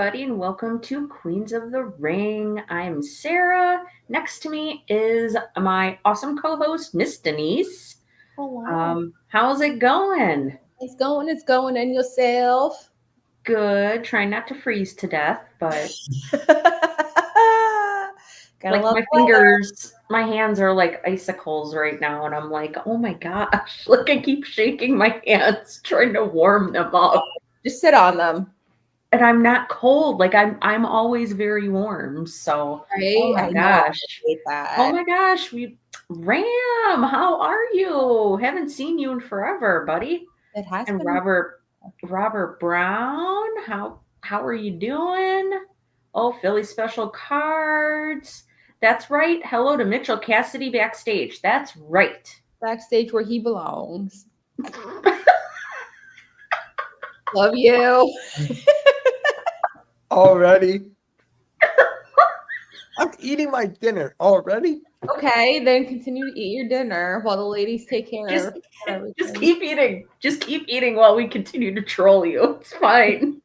everybody, and welcome to Queens of the Ring. I'm Sarah. Next to me is my awesome co-host, Miss Denise. Hello. How's it going? It's going, and yourself. Good. Trying not to freeze to death, but Gotta like love my the weather. fingers, my hands are like icicles right now, and I'm like, oh my gosh! Like I keep shaking my hands trying to warm them up. Just sit on them. And I'm not cold. Like I'm always very warm. So, oh Right? my I know. I gosh. hate Oh that. my gosh, we Ram, how are you? Haven't seen you in forever, buddy. It has And been. Robert Brown, how are you doing? Oh, Philly special cards. That's right. Hello to Mitchell Cassidy backstage. That's right. Backstage where he belongs. Love you. Already? I'm eating my dinner already. Okay, then continue to eat your dinner while the ladies take care just of just everything. keep eating. Just keep eating while we continue to troll you. It's fine.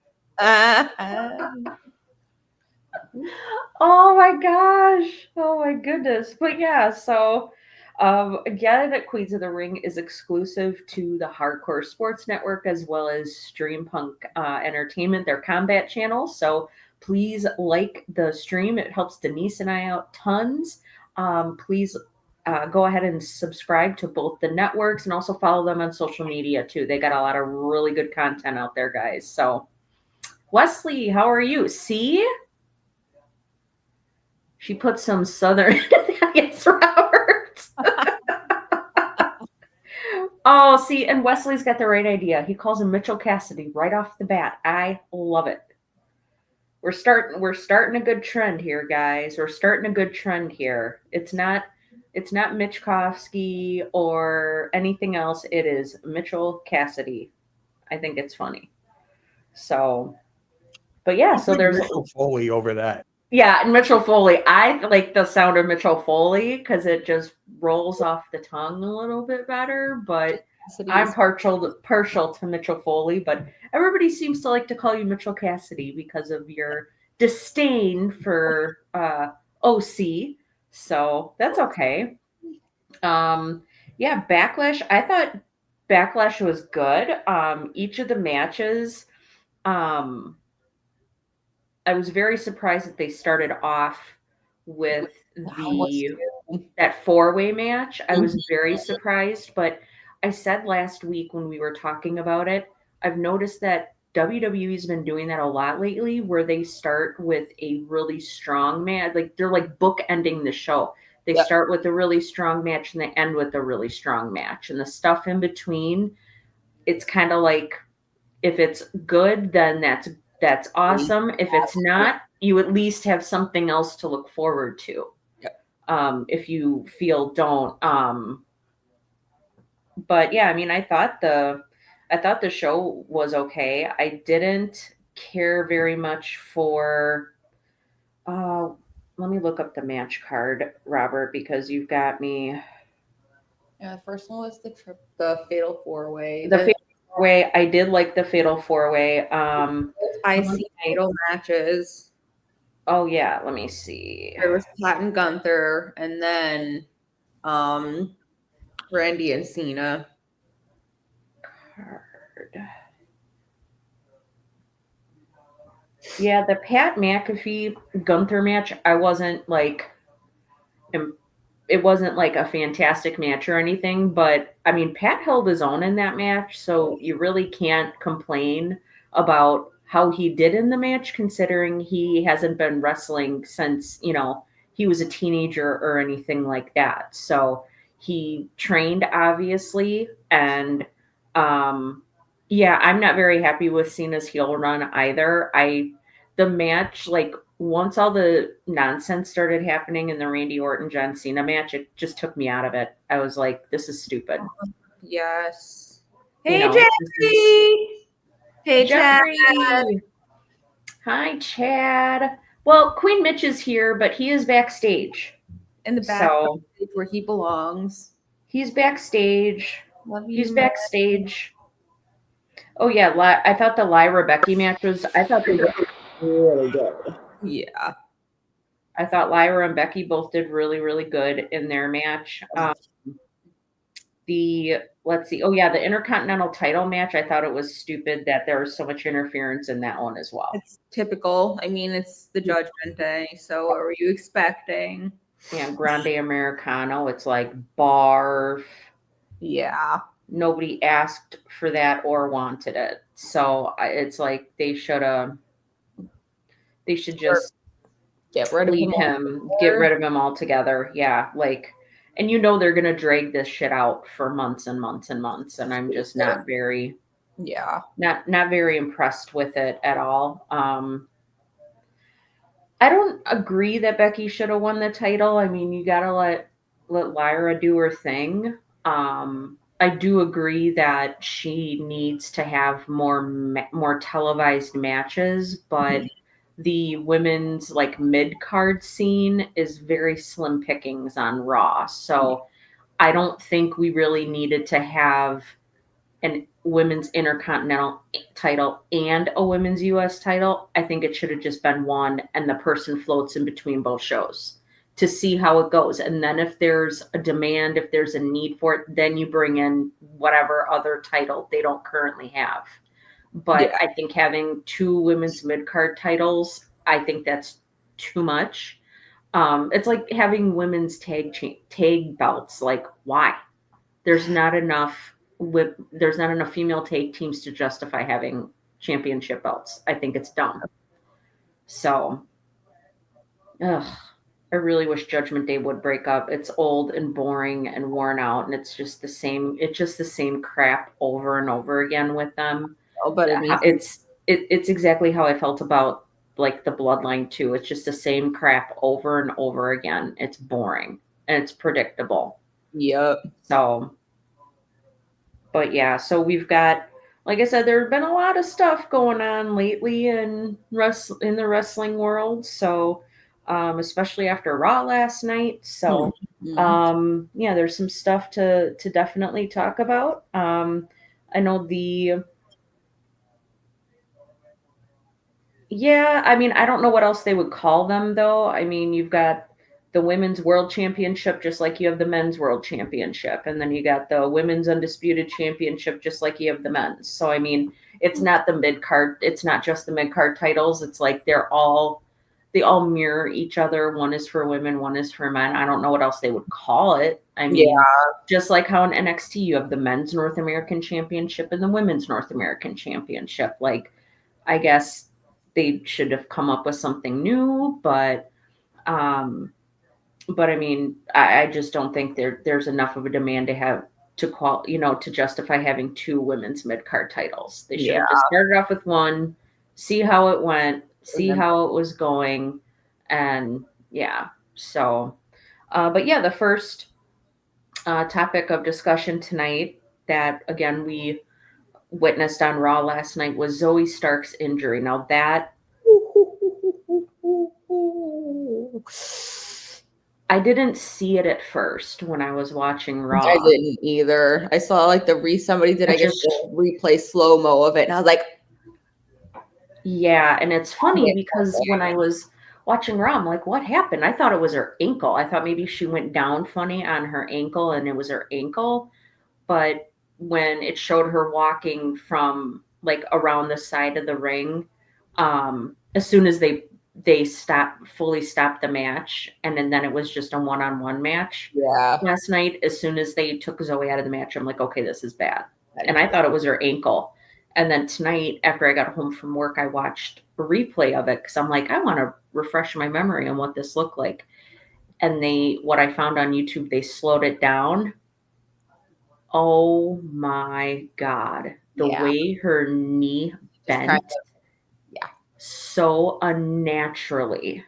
Oh my gosh. Oh my goodness. But yeah, so again, Queens of the Ring is exclusive to the Hardcore Sports Network as well as Stream Punk Entertainment, their combat channel. So please like the stream. It helps Denise and I out tons. Please go ahead and subscribe to both the networks and also follow them on social media too. They got a lot of really good content out there, guys. So Wesley, how are you? See? She put some southern yes, Robert. Oh, see, and Wesley's got the right idea. He calls him Mitchell Cassidy right off the bat. I love it. We're starting a good trend here, guys. We're starting a good trend here. It's not Mitchkovsky or anything else. It is Mitchell Cassidy. I think it's funny. So, but yeah, so there's Mitchell Foley over that. yeah, and Mitchell Foley. I like the sound of Mitchell Foley because it just rolls off the tongue a little bit better. But I'm partial to Mitchell Foley, but everybody seems to like to call you Mitchell Cassidy because of your disdain for OC. So that's okay. Um, yeah, Backlash. I thought Backlash was good. Each of the matches. Um, I was very surprised that they started off with the that four-way match. I was very surprised, but I said last week when we were talking about it, I've noticed that WWE's been doing that a lot lately where they start with a really strong match. Like they're like bookending the show. They Yep. start with a really strong match and they end with a really strong match. And the stuff in between, it's kind of like if it's good, then that's awesome. If it's not, you at least have something else to look forward to. Yep. If you feel don't. But yeah, I mean, I thought the show was okay. I didn't care very much for. Uh, Let me look up the match card, Robert, because you've got me. Yeah, the first one was the Fatal Four Way. The fatal four way. I did like the fatal four way. IC title matches. Oh yeah, let me see. There was Pat and Gunther, and then Randy and Cena. Card. Yeah, the Pat McAfee Gunther match, I wasn't like, it wasn't like a fantastic match or anything, but I mean, Pat held his own in that match, so you really can't complain about how he did in the match, considering he hasn't been wrestling since, he was a teenager or anything like that. So he trained, obviously, and yeah, I'm not very happy with Cena's heel run either. The match, like once all the nonsense started happening in the Randy Orton John Cena match, it just took me out of it. I was like, this is stupid. Yes. You Hey, know, Jeffrey. Hey, Chad. Jeffrey. Hi, Chad. Well, Queen Mitch is here, but he is backstage. In the back So where he belongs. he's backstage. Love you. He's backstage. Oh yeah, I thought the Lyra Becky match was. I thought really good. Yeah. I thought Lyra and Becky both did really, really good in their match. Let's see. Oh yeah, the Intercontinental title match. I thought it was stupid that there was so much interference in that one as well. It's typical. I mean, it's the Judgment Day, so what were you expecting? Yeah, Grande Americano. It's like barf. Yeah. Nobody asked for that or wanted it. So it's like they should just get rid of him, get rid of him altogether. Yeah, like, and they're gonna drag this shit out for months and months and months, and I'm just not very not very impressed with it at all. I don't agree that Becky should have won the title. I mean, you gotta let Lyra do her thing. I do agree that she needs to have more televised matches, but the women's like mid card scene is very slim pickings on Raw. So I don't think we really needed to have an women's intercontinental title and a women's US title. I think it should have just been one, and the person floats in between both shows to see how it goes. And then if there's a demand, if there's a need for it, then you bring in whatever other title they don't currently have. But I think having two women's mid-card titles, I think that's too much. It's like having women's tag belts. Like, why? There's not enough female tag teams to justify having championship belts. I think it's dumb. So, I really wish Judgment Day would break up. It's old and boring and worn out, and it's just the same. It's just the same crap over and over again with them. Oh, but it's exactly how I felt about like the Bloodline too. It's just the same crap over and over again. It's boring and it's predictable. Yep. So, but yeah, so we've got, like I said, there's been a lot of stuff going on lately in the wrestling world. So, especially after Raw last night. So, yeah, there's some stuff to definitely talk about. I know yeah, I mean, I don't know what else they would call them though. I mean, you've got the women's world championship, just like you have the men's world championship. And then you got the women's undisputed championship, just like you have the men's. So, I mean, it's not the mid card. It's not just the mid card titles. It's like they all mirror each other. One is for women, one is for men. I don't know what else they would call it. I mean, just like how in NXT, you have the men's North American championship and the women's North American championship. Like, I guess they should have come up with something new, but I mean, I just don't think there's enough of a demand to have to justify having two women's mid-card titles. They should have just started off with one, see how it went, see how it was going, and yeah. So, but yeah, the first topic of discussion tonight that again we witnessed on Raw last night was Zoe Stark's injury. Now that I didn't see it at first when I was watching Raw. I didn't either. I saw like somebody did the replay slow-mo of it, and I was like, yeah. And it's funny because when I was watching Raw, I'm like, what happened? I thought it was her ankle. I thought maybe she went down funny on her ankle and it was her ankle. But when it showed her walking from like around the side of the ring, as soon as they fully stopped the match, and then it was just a one-on-one match. Yeah. Last night, as soon as they took Zoe out of the match, I'm like, okay, this is bad. And I thought it was her ankle. And then tonight, after I got home from work, I watched a replay of it because I'm like, I want to refresh my memory on what this looked like. And what I found on YouTube, they slowed it down. Oh my God. The way her knee bent so unnaturally.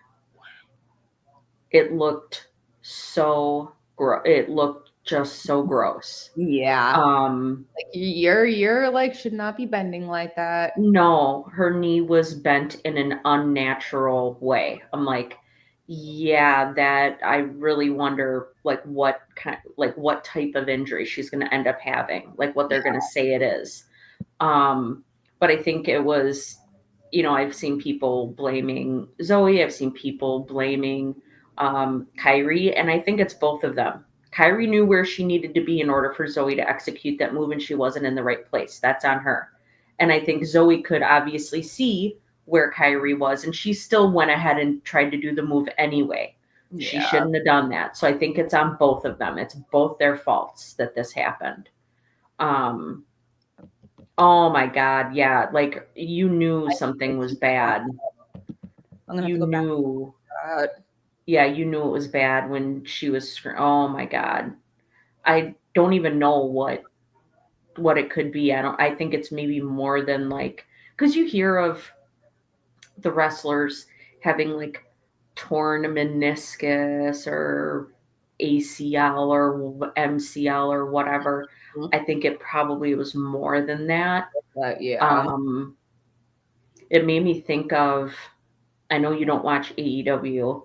It looked so gross. It looked just so gross. Yeah. Like you're like should not be bending like that. No, her knee was bent in an unnatural way. I'm like, yeah, that I really wonder like what type of injury she's going to end up having, like what they're going to say it is. But I think it was I've seen people blaming Zoe. I've seen people blaming Kyrie, and I think it's both of them. Kyrie knew where she needed to be in order for Zoe to execute that move, and she wasn't in the right place. That's on her. And I think Zoe could obviously see where Kyrie was, and she still went ahead and tried to do the move anyway. She shouldn't have done that. So I think it's on both of them. It's both their faults that this happened. Oh my God. Yeah. Like you knew something was bad. You knew. Yeah, you knew it was bad when she was. Oh my God. I don't even know what it could be. I think it's maybe more than like, because you hear of the wrestlers having like torn meniscus or ACL or MCL or whatever. I think it probably was more than that. It made me think of, I know you don't watch AEW,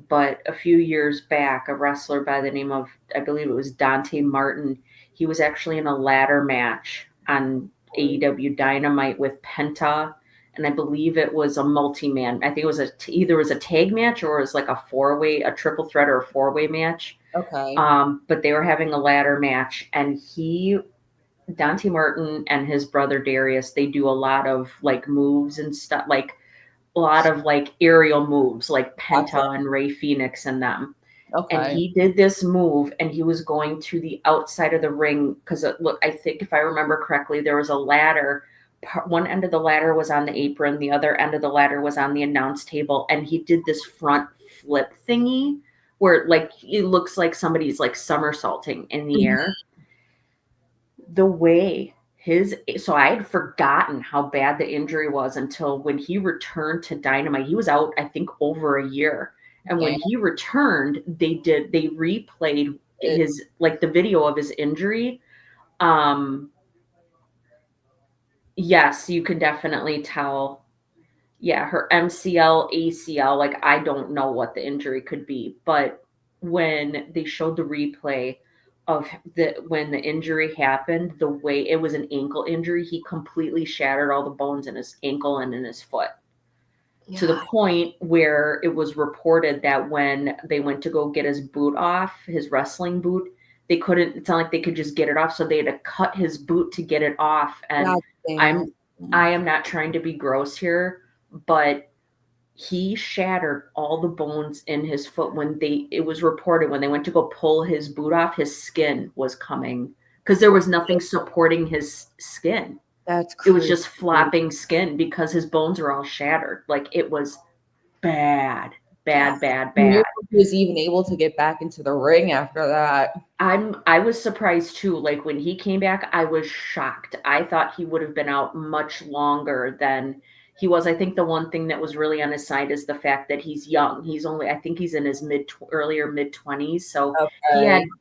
but a few years back, a wrestler by the name of, I believe it was Dante Martin, he was actually in a ladder match on AEW Dynamite with Penta, and I believe it was a multi-man. I think it was either was a tag match or it was like a triple threat or a four-way match. Okay. But they were having a ladder match, and Dante Martin and his brother Darius, they do a lot of like moves and stuff, like a lot of like aerial moves, like Penta and Ray Phoenix and them. Okay. And he did this move, and he was going to the outside of the ring because I think if I remember correctly, there was a ladder. One end of the ladder was on the apron, the other end of the ladder was on the announce table, and he did this front flip thingy where like it looks like somebody's like somersaulting in the air. The way so I had forgotten how bad the injury was until when he returned to Dynamite. He was out, I think, over a year. And when he returned, they replayed his, like the video of his injury. Yes, you can definitely tell. Yeah, her MCL, ACL, like I don't know what the injury could be, but when they showed the replay of when the injury happened, the way it was an ankle injury, he completely shattered all the bones in his ankle and in his foot. Yeah. To the point where it was reported that when they went to go get his boot off, his wrestling boot, they couldn't, it's not like they could just get it off. So they had to cut his boot to get it off. And I am not trying to be gross here, but he shattered all the bones in his foot it was reported when they went to go pull his boot off, his skin was coming because there was nothing supporting his skin. That's crazy. It was just flopping skin because his bones were all shattered. Like it was bad. He was even able to get back into the ring after that. I was surprised too. Like when he came back, I was shocked. I thought he would have been out much longer than he was. I think the one thing that was really on his side is the fact that he's young. I think he's in his earlier mid 20s. So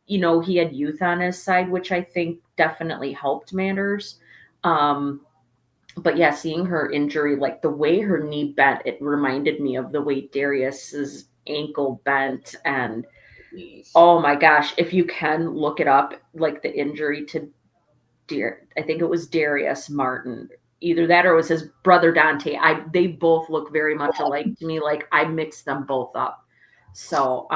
he had youth on his side, which I think definitely helped matters. But yeah, seeing her injury, like the way her knee bent, it reminded me of the way Darius's ankle bent. And oh my gosh, if you can look it up, like the injury to I think it was Darius Martin. Either that or it was his brother Dante. They both look very much alike to me. Like I mixed them both up. So,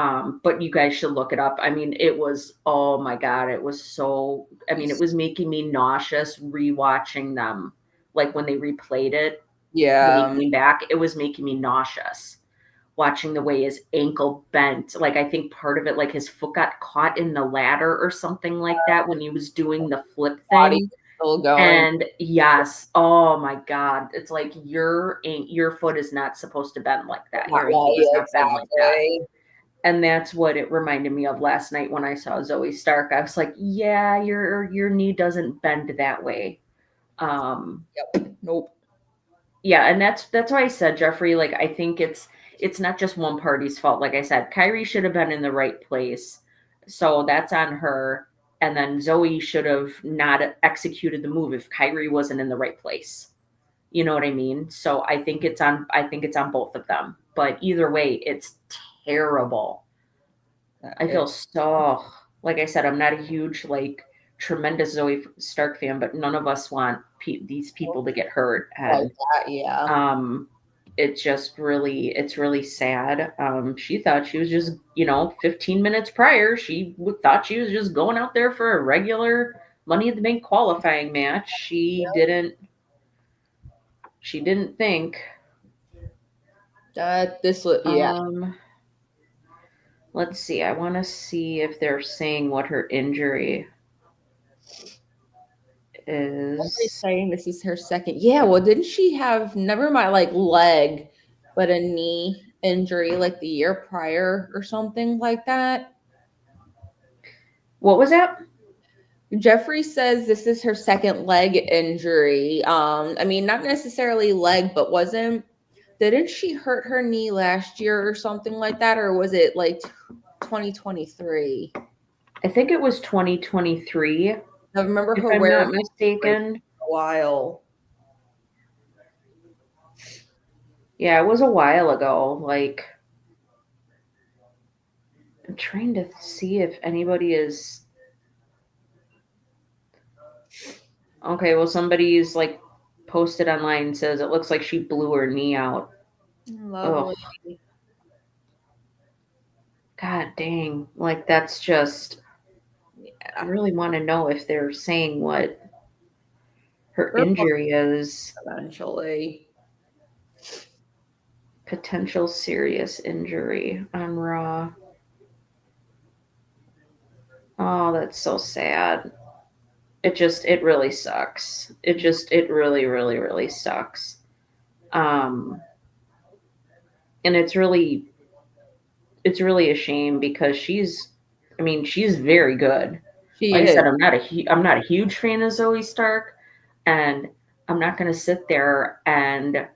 but you guys should look it up. I mean, it was, oh my God, it was so, I mean, it was making me nauseous rewatching them. Like when they replayed it, when he came back, it was making me nauseous watching the way his ankle bent. Like I think part of it, like his foot got caught in the ladder or something like that when he was doing the flip thing. Still going. And yes, oh my God, it's like your foot is not supposed to bend like that. Your ankle is not bend like that. And that's what it reminded me of last night when I saw Zoe Stark. I was like, yeah, your knee doesn't bend that way. Nope. Yeah, and that's why I said, Jeffrey, like I think it's not just one party's fault. Like I said, Kyrie should have been in the right place. So that's on her. And then Zoe should have not executed the move if Kyrie wasn't in the right place. You know what I mean? So I think it's on both of them. But either way, it's terrible. I feel so, like I said, I'm not a huge, like tremendous Zoe Stark fan, but none of us want these people to get hurt. Like And that, yeah. it's really sad. She thought she was just, 15 minutes prior, she thought she was just going out there for a regular Money in the Bank qualifying match. She didn't think that this was, yeah. Let's see. I want to see if they're saying what her injury is. Saying this is her second. Yeah, well, didn't she have never mind like leg, but a knee injury like the year prior or something like that? What was that? Jeffrey says this is her second leg injury. I mean, not necessarily leg, but didn't she hurt her knee last year or something like that? Or was it like 2023? I think it was 2023. I remember her if I'm wearing not mistaken. A while. Yeah, it was a while ago. Like, I'm trying to see if anybody is. Okay, well, somebody's like posted online and says it looks like she blew her knee out. Lovely. Ugh. God dang. Like, that's just. I really want to know if they're saying what her injury is. Eventually. Potential serious injury on Raw. Oh, that's so sad. It really sucks. It really, really, really sucks. And it's really a shame because she's very good. She Like is. I said, I'm not a huge fan of Zoe Stark, and I'm not going to sit there and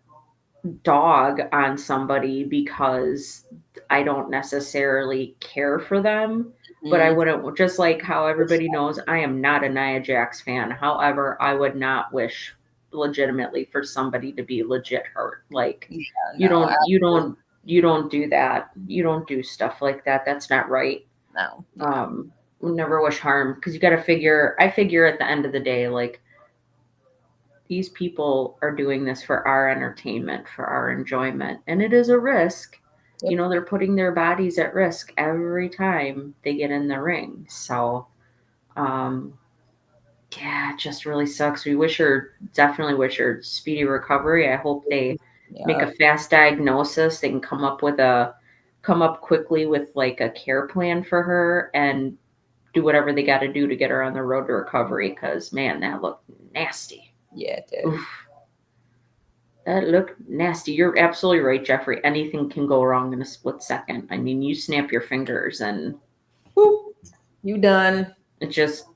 dog on somebody because I don't necessarily care for them. But I wouldn't, just like how everybody knows, I am not a Nia Jax fan. However, I would not wish legitimately for somebody to be legit hurt. Like, you don't do that. You don't do stuff like that. That's not right. No. We'll never wish harm, because you got to figure. I figure at the end of the day, like, these people are doing this for our entertainment, for our enjoyment, and it is a risk. Yep. They're putting their bodies at risk every time they get in the ring. So, yeah, it just really sucks. Definitely wish her speedy recovery. I hope they make a fast diagnosis. They can come up quickly with like a care plan for her and do whatever they got to do to get her on the road to recovery. Because, man, that looked nasty. Yeah, it did. Oof. That looked nasty. You're absolutely right, Jeffrey. Anything can go wrong in a split second. I mean, you snap your fingers and whoop, you done. It just,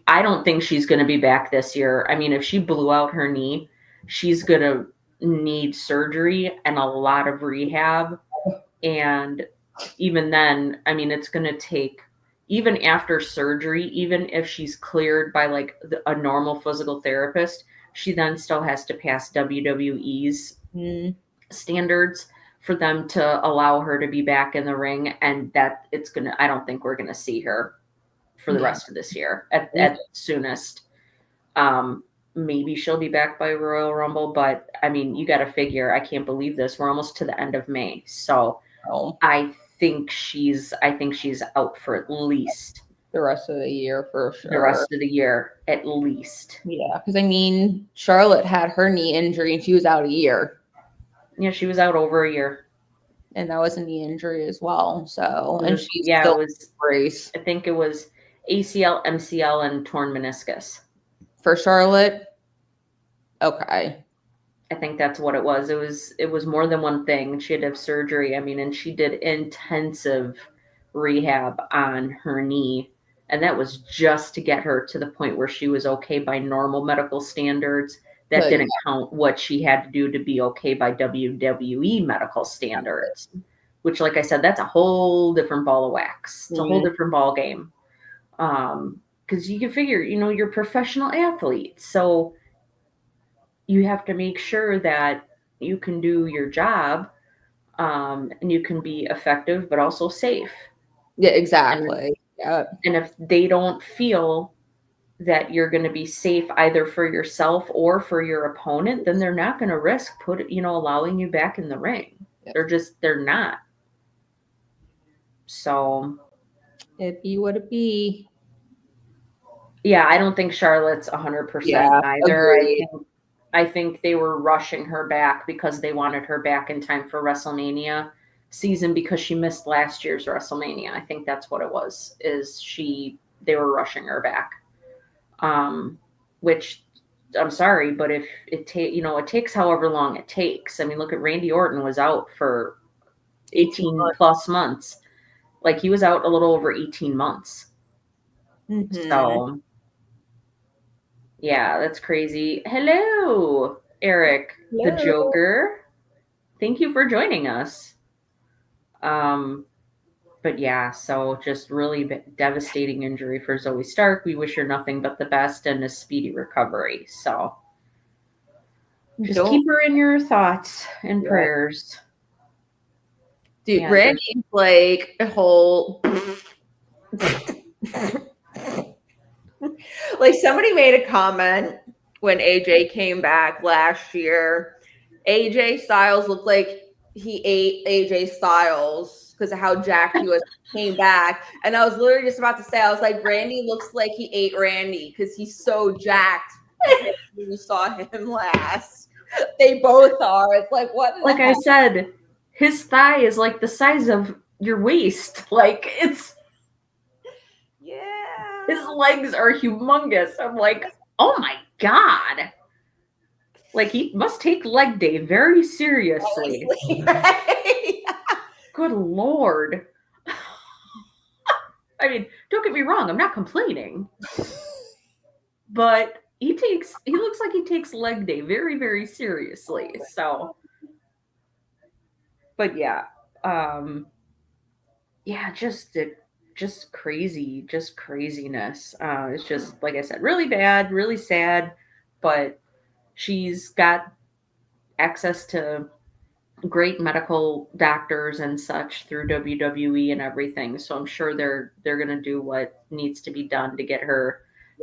I don't think she's going to be back this year. I mean, if she blew out her knee, she's going to need surgery and a lot of rehab. And even then, I mean, it's going to take, even after surgery, even if she's cleared by like a normal physical therapist, she then still has to pass WWE's standards for them to allow her to be back in the ring. And that I don't think we're going to see her for the rest of this year at soonest. Maybe she'll be back by Royal Rumble, but I mean, you got to figure, I can't believe this. We're almost to the end of May. So I think she's out for at least the rest of the year, for sure. The rest of the year, at least. Yeah, because I mean, Charlotte had her knee injury and she was out a year. Yeah, she was out over a year. And that was a knee injury as well. So, and she's it was brace. I think it was ACL, MCL, and torn meniscus. For Charlotte? Okay. I think that's what it was. It was more than one thing. She had to have surgery. I mean, and she did intensive rehab on her knee. And that was just to get her to the point where she was okay by normal medical standards. That didn't count what she had to do to be okay by WWE medical standards, which, like I said, that's a whole different ball of wax. It's a whole different ball game. Because you can figure, you're a professional athlete. So you have to make sure that you can do your job and you can be effective, but also safe. Yeah, exactly. And if they don't feel that you're going to be safe either for yourself or for your opponent, then they're not going to risk allowing you back in the ring. Yep. They're not. So it be what it be. Yeah, I don't think Charlotte's 100% either. I think they were rushing her back because they wanted her back in time for WrestleMania season because she missed last year's WrestleMania. I think that's what it was. They were rushing her back. Which I'm sorry, but if it takes however long it takes. I mean, look at Randy Orton was out for 18 plus months. Like he was out a little over 18 months. Mm-hmm. So yeah, that's crazy. Hello, Eric, the Joker. Thank you for joining us. But yeah, so just really devastating injury for Zoe Stark. We wish her nothing but the best and a speedy recovery. So just keep her in your thoughts and prayers. Dude, yeah, Randy's like a whole... Like somebody made a comment when AJ came back last year. AJ Styles looked like he ate AJ Styles because of how jacked he was. Came back, and I was literally just about to say, I was like, Randy looks like he ate Randy because he's so jacked. When you saw him last, they both are. It's like what? Like I said, his thigh is like the size of your waist. Like it's. Yeah. His legs are humongous. I'm like, oh my God. Like he must take leg day very seriously. Right? Good Lord. I mean, don't get me wrong, I'm not complaining. But he looks like he takes leg day very, very seriously. So but yeah. Yeah, just craziness. It's just, like I said, really bad, really sad, but she's got access to great medical doctors and such through WWE and everything. So I'm sure they're going to do what needs to be done to get her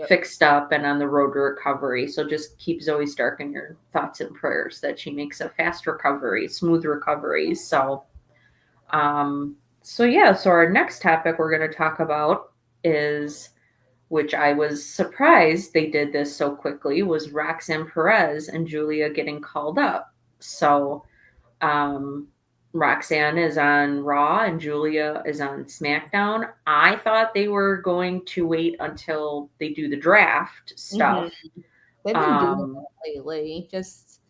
fixed up and on the road to recovery. So just keep Zoe Stark in your thoughts and prayers that she makes a fast recovery, smooth recovery. So so our next topic we're going to talk about is, which I was surprised they did this so quickly, was Roxanne Perez and Julia getting called up. So Roxanne is on Raw and Julia is on SmackDown. I thought they were going to wait until they do the draft stuff. Mm-hmm. They've been doing that lately. Just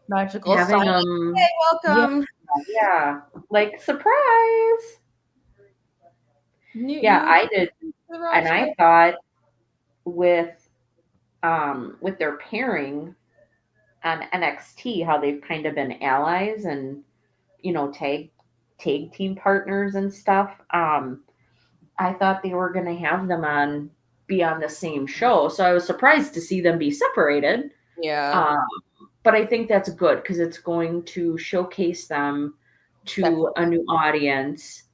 magical having signing. Hey, welcome. Yeah, like surprise. I did, and I thought with their pairing on NXT, how they've kind of been allies and tag team partners and stuff. I thought they were going to have them be on the same show, so I was surprised to see them be separated. Yeah. But I think that's good because it's going to showcase them to a new audience.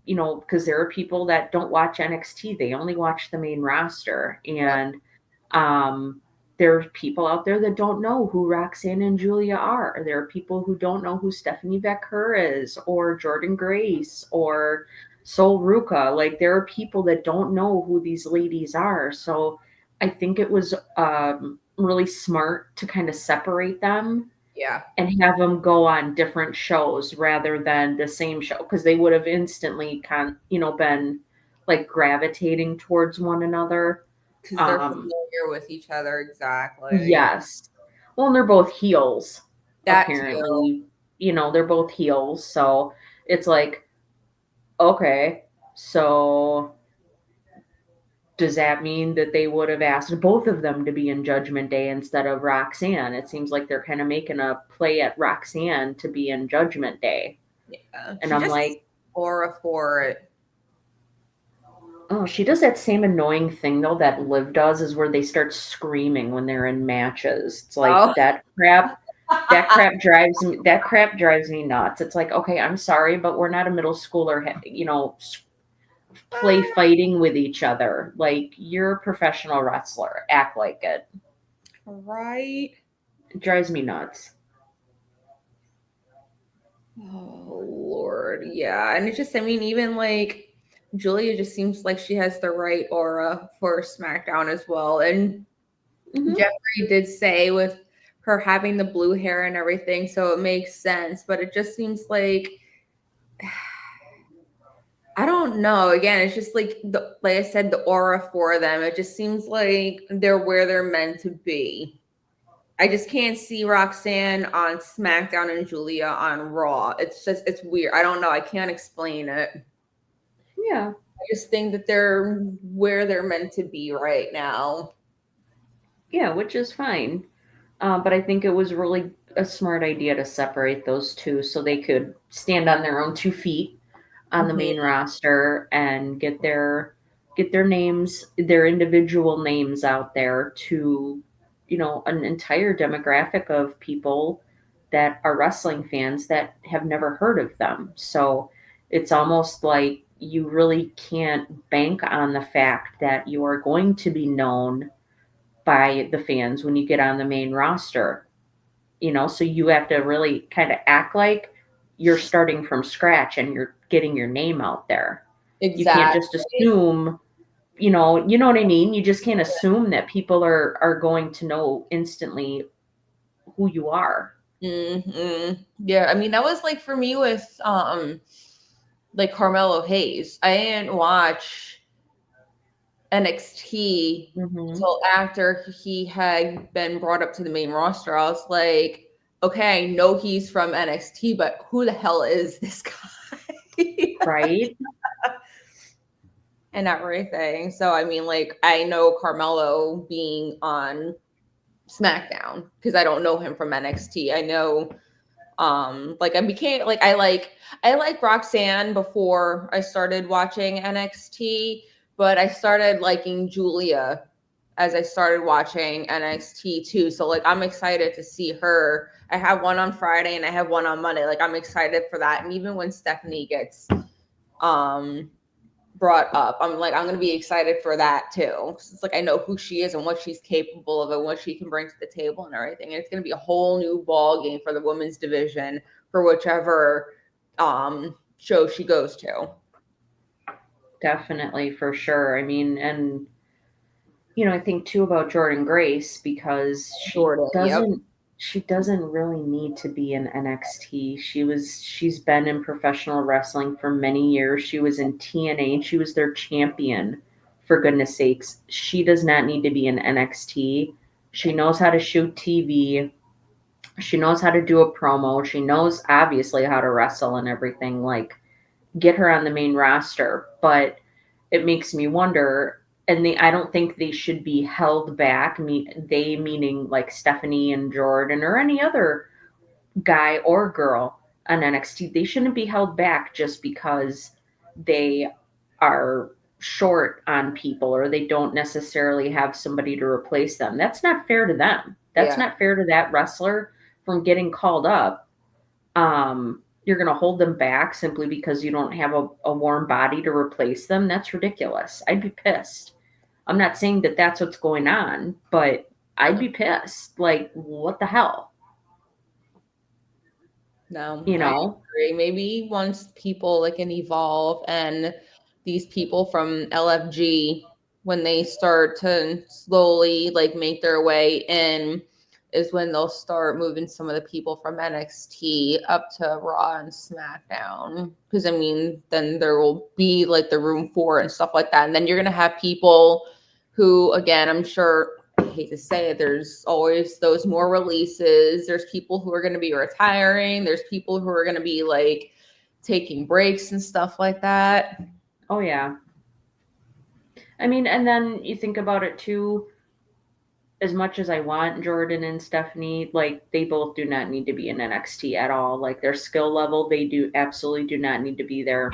Because there are people that don't watch NXT. They only watch the main roster. And there are people out there that don't know who Roxanne and Julia are. There are people who don't know who Stephanie Becker is, or Jordynne Grace, or Sol Ruca. Like, there are people that don't know who these ladies are. So I think it was really smart to kind of separate them. Yeah. And have them go on different shows rather than the same show, because they would have instantly been like gravitating towards one another. Because they're familiar with each other. Exactly. Yes. Well, and they're both heels. Apparently. They're both heels. So it's like, okay, so does that mean that they would have asked both of them to be in Judgment Day instead of Roxanne? It seems like they're kind of making a play at Roxanne to be in Judgment Day. Yeah. And I'm like, aura for it. Oh, she does that same annoying thing though that Liv does, is where they start screaming when they're in matches. It's like that crap drives me nuts. It's like, okay, I'm sorry, but we're not a middle schooler, play fighting with each other. Like, you're a professional wrestler. Act like it. Right. It drives me nuts. Oh Lord, yeah. And it just, I mean, even like Julia just seems like she has the right aura for SmackDown as well. And Jeffrey did say with her having the blue hair and everything, so it makes sense. But it just seems like I don't know. Again, it's just like like I said, the aura for them. It just seems like they're where they're meant to be. I just can't see Roxanne on SmackDown and Julia on Raw. It's weird. I don't know. I can't explain it. Yeah. I just think that they're where they're meant to be right now. Yeah, which is fine. But I think it was really a smart idea to separate those two so they could stand on their own 2 feet on the main roster and get their names, their individual names out there to, an entire demographic of people that are wrestling fans that have never heard of them. So it's almost like you really can't bank on the fact that you are going to be known by the fans when you get on the main roster. So you have to really kind of act like you're starting from scratch and you're getting your name out there. Exactly. You can't just assume, you know what I mean? You just can't assume that people are going to know instantly who you are. Mm-hmm. Yeah, I mean that was like for me with like Carmelo Hayes. I didn't watch NXT until after he had been brought up to the main roster. I was like, okay, I know he's from NXT, but who the hell is this guy? Right. And everything. So I mean, like, I know Carmelo being on SmackDown because I don't know him from NXT. I know like I became like I like Roxanne before I started watching NXT, but I started liking Julia as I started watching NXT too. So like I'm excited to see her. I have one on Friday and I have one on Monday. Like I'm excited for that. And even when Stephanie gets brought up, I'm gonna be excited for that too. It's like I know who she is and what she's capable of and what she can bring to the table and everything. And it's gonna be a whole new ball game for the women's division for whichever show she goes to. Definitely, for sure. I mean, and I think too about Jordynne Grace because she doesn't really need to be in NXT. She's been in professional wrestling for many years. She was in TNA. She was their champion, for goodness sakes. She does not need to be in NXT. She knows how to shoot TV. She knows how to do a promo. She knows obviously how to wrestle and everything. Like, get her on the main roster. But it makes me wonder, and I don't think they should be held back. They meaning like Stephanie and Jordan or any other guy or girl on NXT. They shouldn't be held back just because they are short on people or they don't necessarily have somebody to replace them. That's not fair to them. That's not fair to that wrestler from getting called up. You're going to hold them back simply because you don't have a warm body to replace them. That's ridiculous. I'd be pissed. I'm not saying that that's what's going on, but I'd be pissed. Like, what the hell? No, I agree. Maybe once people like can evolve and these people from LFG, when they start to slowly like make their way in, is when they'll start moving some of the people from NXT up to Raw and SmackDown. Because I mean, then there will be like the room for it and stuff like that. And then you're gonna have people who, again, I'm sure, I hate to say it, there's always those more releases. There's people who are gonna be retiring. There's people who are gonna be like taking breaks and stuff like that. Oh yeah. I mean, and then you think about it too. As much as I want Jordan and Stephanie, like they both do not need to be in NXT at all. Like their skill level, they absolutely do not need to be there.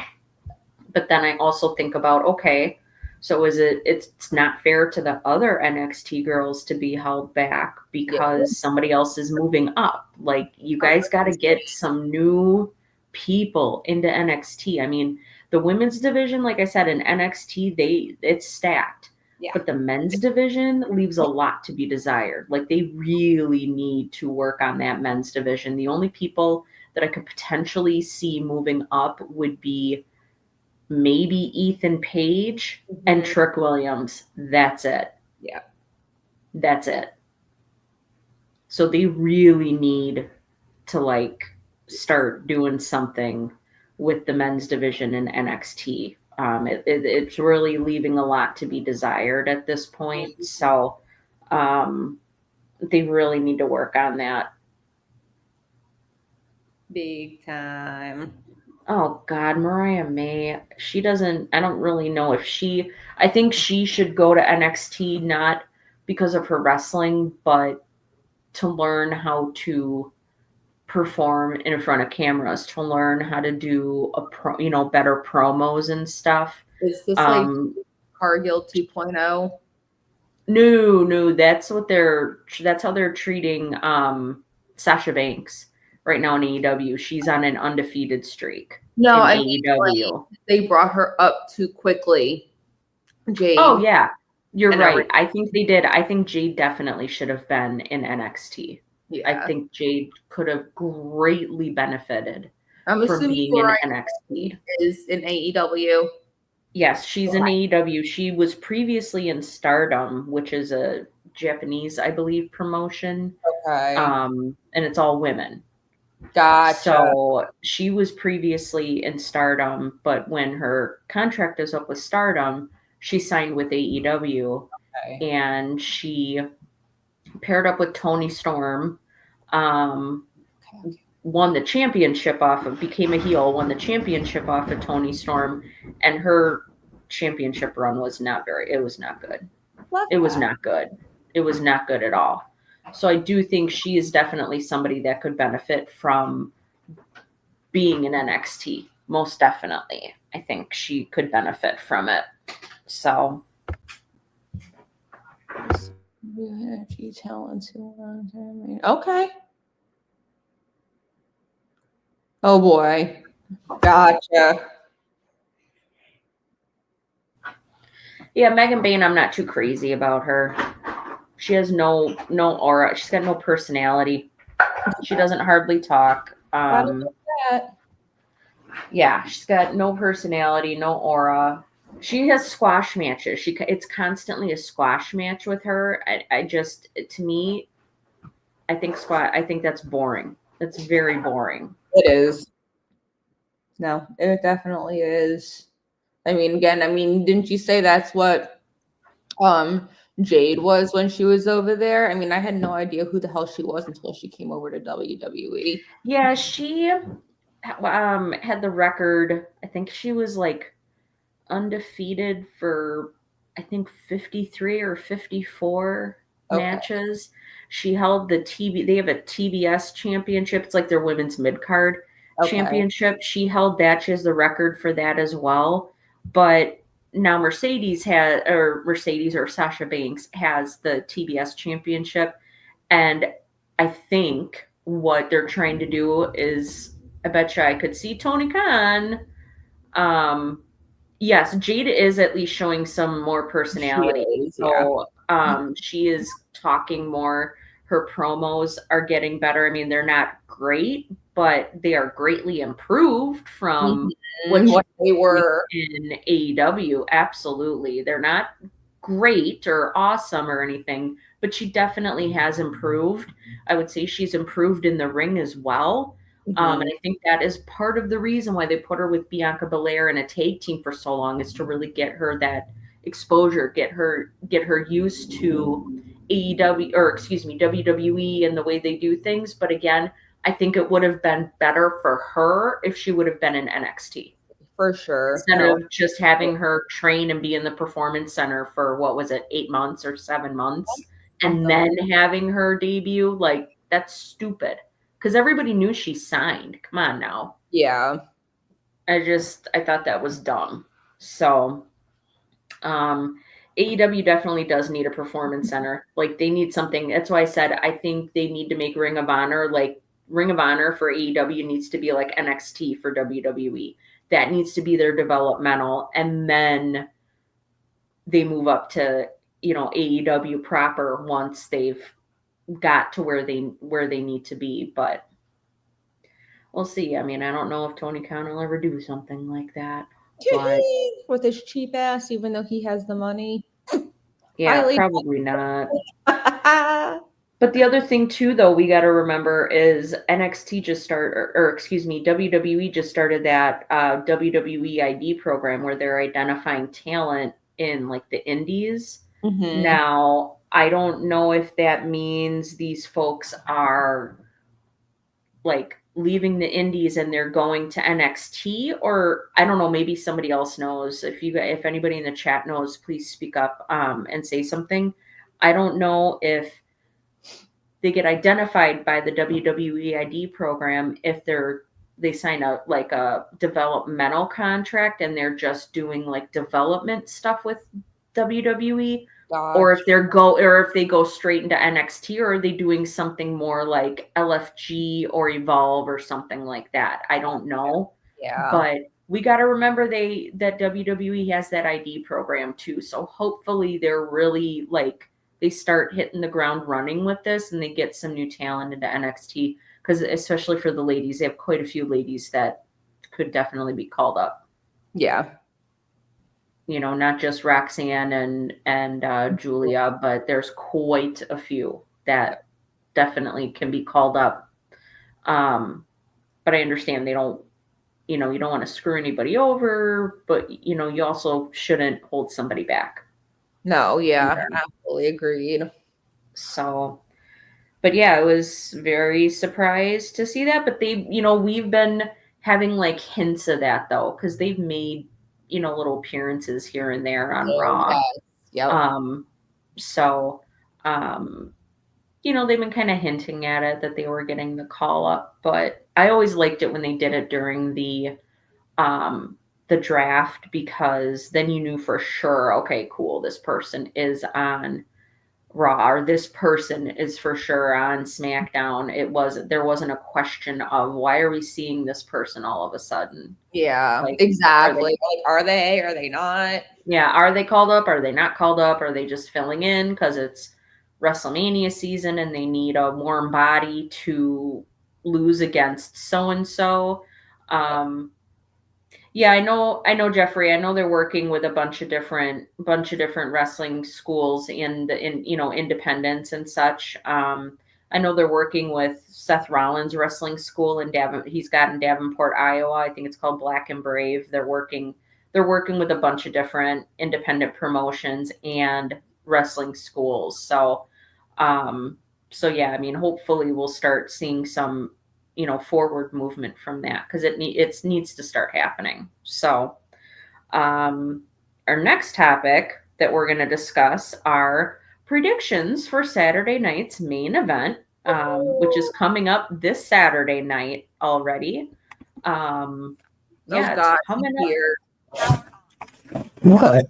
But then I also think about, okay, so it's not fair to the other NXT girls to be held back because somebody else is moving up. Like you guys got to get some new people into NXT. I mean, The women's division, like I said, in NXT, it's stacked. Yeah. But the men's division leaves a lot to be desired. Like they really need to work on that men's division. The only people that I could potentially see moving up would be maybe Ethan Page and Trick Williams. That's it. Yeah. That's it. So they really need to like start doing something with the men's division in NXT. It's really leaving a lot to be desired at this point. So they really need to work on that. Big time. Oh God, Mariah May. I don't really know if I think she should go to NXT, not because of her wrestling, but to learn how to perform in front of cameras, to learn how to do better promos and stuff. Is this like Cargill 2.0? No, that's how they're treating Sasha Banks right now in AEW. She's on an undefeated streak. No, in AEW. They brought her up too quickly. Jade. Oh yeah, you're right. I think they did. I think Jade definitely should have been in NXT. Yeah. I think Jade could have greatly benefited from being in NXT. Is in AEW. Yes, she's in AEW. She was previously in Stardom, which is a Japanese, I believe, promotion. Okay. And it's all women. Gotcha. So she was previously in Stardom, but when her contract is up with Stardom, she signed with AEW. Okay. And she paired up with Toni Storm, won the championship became a heel, won the championship off of Toni Storm, and her championship run was not good. It was not good. It was not good at all. So I do think she is definitely somebody that could benefit from being in NXT. Most definitely. I think she could benefit from it. So. Okay. Oh boy. Gotcha. Yeah, Megan Bayne, I'm not too crazy about her. She has no aura. She's got no personality. She doesn't hardly talk. Yeah, she's got no personality, no aura. She has squash matches. It's constantly a squash match with her. To me, I think that's boring. That's very boring. It is. No, it definitely is. Didn't you say that's what Jade was when she was over there? I had no idea who the hell she was until she came over to WWE. Yeah, she had the record. I think she was like undefeated for 53 or 54 matches. She held the they have a TBS championship. It's like their women's mid-card championship. She held that. She has the record for that as well. But now Mercedes or Sasha Banks has the TBS championship. And I think what they're trying to do is, I bet you I could see Tony Khan. Yes, Jade is at least showing some more personality. She is talking more. Her promos are getting better. They're not great, but they are greatly improved from what they were in AEW. Absolutely. They're not great or awesome or anything, but she definitely has improved. I would say she's improved in the ring as well. And I think that is part of the reason why they put her with Bianca Belair in a tag team for so long, is to really get her that exposure, get her used to WWE and the way they do things. But again, I think it would have been better for her if she would have been in NXT. For sure. Instead of just having her train and be in the performance center for 8 months or 7 months, and then having her debut, like, that's stupid. Because everybody knew she signed. Come on now. Yeah. I thought that was dumb. So, AEW definitely does need a performance center. Like, they need something. That's why I said I think they need to make Ring of Honor, like, Ring of Honor for AEW needs to be like NXT for WWE. that needs to be their developmental, and then they move up to, AEW proper once they've got to where they need to be. But we'll see. I mean, I don't know if Tony Khan will ever do something like that. But with his cheap ass, even though he has the money. yeah, probably not. But the other thing too, though, we got to remember is NXT just started, or excuse me, WWE just started that WWE ID program where they're identifying talent in like the indies. Mm-hmm. Now, I don't know if that means these folks are like leaving the indies and they're going to NXT, or I don't know, maybe somebody else knows. If anybody in the chat knows, please speak up and say something. I don't know if they get identified by the WWE ID program if they sign a developmental contract and they're just doing like development stuff with WWE. Gotcha. Or if they go straight into NXT, or are they doing something more like LFG or Evolve or something like that? I don't know. Yeah. But we got to remember that WWE has that ID program too. So hopefully they're really like they start hitting the ground running with this and they get some new talent into NXT, because especially for the ladies, they have quite a few ladies that could definitely be called up. Yeah. Not just Roxanne and Julia, but there's quite a few that definitely can be called up. But I understand they don't, you don't want to screw anybody over, but you also shouldn't hold somebody back. No, yeah, absolutely agreed. So, but yeah, I was very surprised to see that. But they, we've been having like hints of that though, because they've made little appearances here and there on Raw. Yep. So, they've been kind of hinting at it that they were getting the call up, but I always liked it when they did it during the draft, because then you knew for sure, okay, cool, this person is on Raw, or this person is for sure on SmackDown. There wasn't a question of why are we seeing this person all of a sudden? Yeah, like, exactly. Are they not? Yeah, are they called up? Are they not called up? Are they just filling in because it's WrestleMania season and they need a warm body to lose against so and so? Yeah, I know, Jeffrey. I know they're working with a bunch of different wrestling schools in independents and such. I know they're working with Seth Rollins Wrestling School in he's got in Davenport, Iowa. I think it's called Black and Brave. They're working with a bunch of different independent promotions and wrestling schools. So yeah, I mean, hopefully we'll start seeing some forward movement from that, because it needs to start happening. So our next topic that we're going to discuss are predictions for Saturday night's main event, which is coming up this Saturday night already. Yeah, it's coming here. What?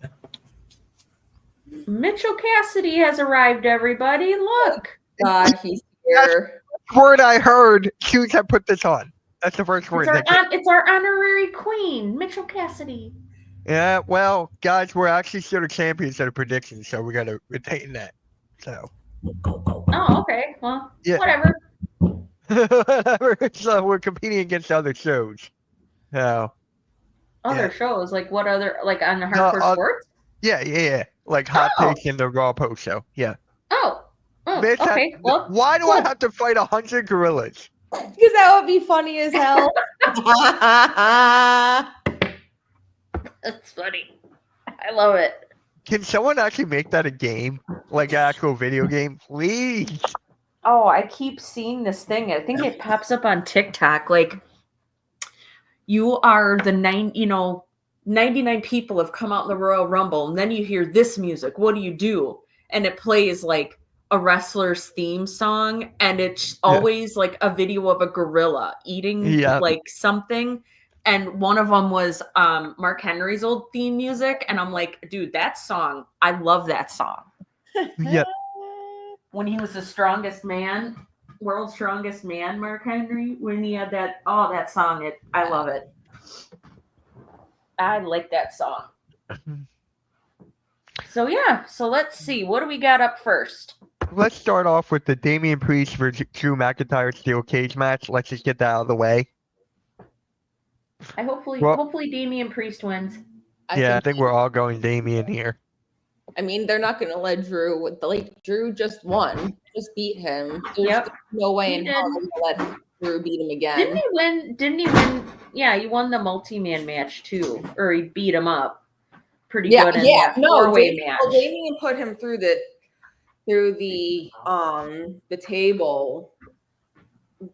Mitchell Cassidy has arrived, everybody. Look. God, he's here. Word I heard, Hughes had put this on. That's the first word. It's our honorary queen, Mitchell Cassidy. Yeah, well, guys, we're actually still the champions of the predictions, so we got to retain that. So. Oh, okay. Well, yeah. Whatever. So we're competing against other shows. So. Other shows? Like what other? Like on the Hardcore Sports? Yeah. Like Hot Takes in the Raw post show. Yeah. Oh, okay. Well, why do I have to fight 100 gorillas? Because that would be funny as hell. That's funny. I love it. Can someone actually make that a game? Like an actual video game? Please. Oh, I keep seeing this thing. I think it pops up on TikTok. Like, you are the 99 people have come out in the Royal Rumble, and then you hear this music. What do? And it plays like a wrestler's theme song, and it's always like a video of a gorilla eating like something. And one of them was Mark Henry's old theme music, and I'm like, dude, that song, I love that song. Yep. When he was the strongest man, world's strongest man, Mark Henry, when he had that song, I love it. I like that song. So yeah, so let's see. What do we got up first? Let's start off with the Damian Priest versus Drew McIntyre steel cage match. Let's just get that out of the way. Hopefully Damian Priest wins. I think we're all going Damian here. I mean, they're not going to let Drew. Drew just won, just beat him. There's no way in hell they're going to let Drew beat him again. Didn't he win? Yeah, he won the multi-man match too, or he beat him up pretty good in that four-way match. Well, Damian put him through the table.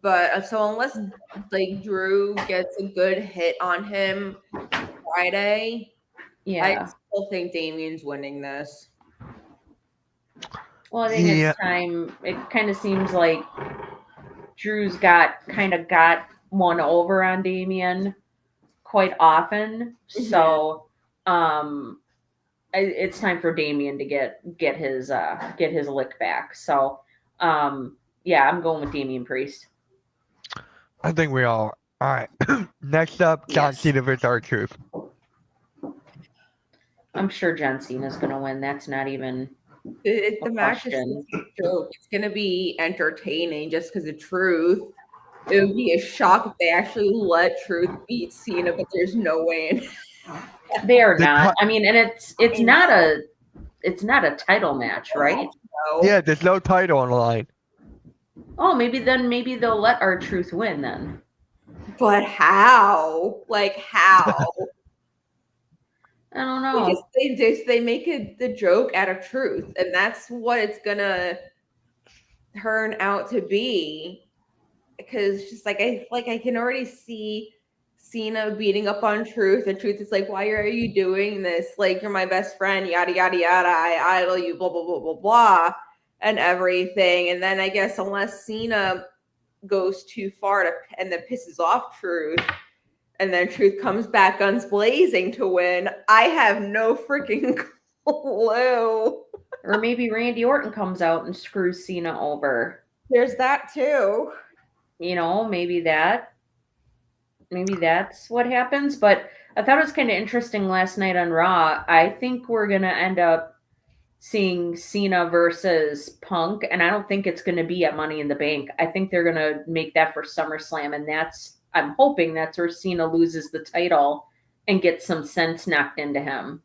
But so unless like Drew gets a good hit on him Friday, I still think Damian's winning this. Well, I think it's time. It kind of seems like Drew's got one over on Damian quite often. Mm-hmm. So it's time for Damian to get his lick back. So I'm going with Damian Priest. I think we all right. Next up, John Cena versus R-Truth. I'm sure John Cena's gonna win. That's not even the match is a joke. It's gonna be entertaining just because of Truth. It would be a shock if they actually let Truth beat Cena, but there's no way in. They are not. I mean, and it's not a title match, right? No. Yeah, there's no title on the line. Oh, maybe they'll let R-Truth win then. But how? Like how? I don't know. They make the joke out of Truth, and that's what it's gonna turn out to be. Because just like I can already see Cena beating up on Truth, and Truth is like, "Why are you doing this? Like, you're my best friend, yada yada yada. I idol you, blah blah blah blah blah." And everything, and then I guess unless Cena goes too far and then pisses off Truth, and then Truth comes back guns blazing to win, I have no freaking clue. Or maybe Randy Orton comes out and screws Cena over. There's that too. You know, maybe that's what happens. But I thought it was kind of interesting last night on Raw. I think we're gonna end up seeing Cena versus Punk, and I don't think it's going to be at Money in the Bank. I think they're going to make that for SummerSlam, and I'm hoping that's where Cena loses the title and gets some sense knocked into him.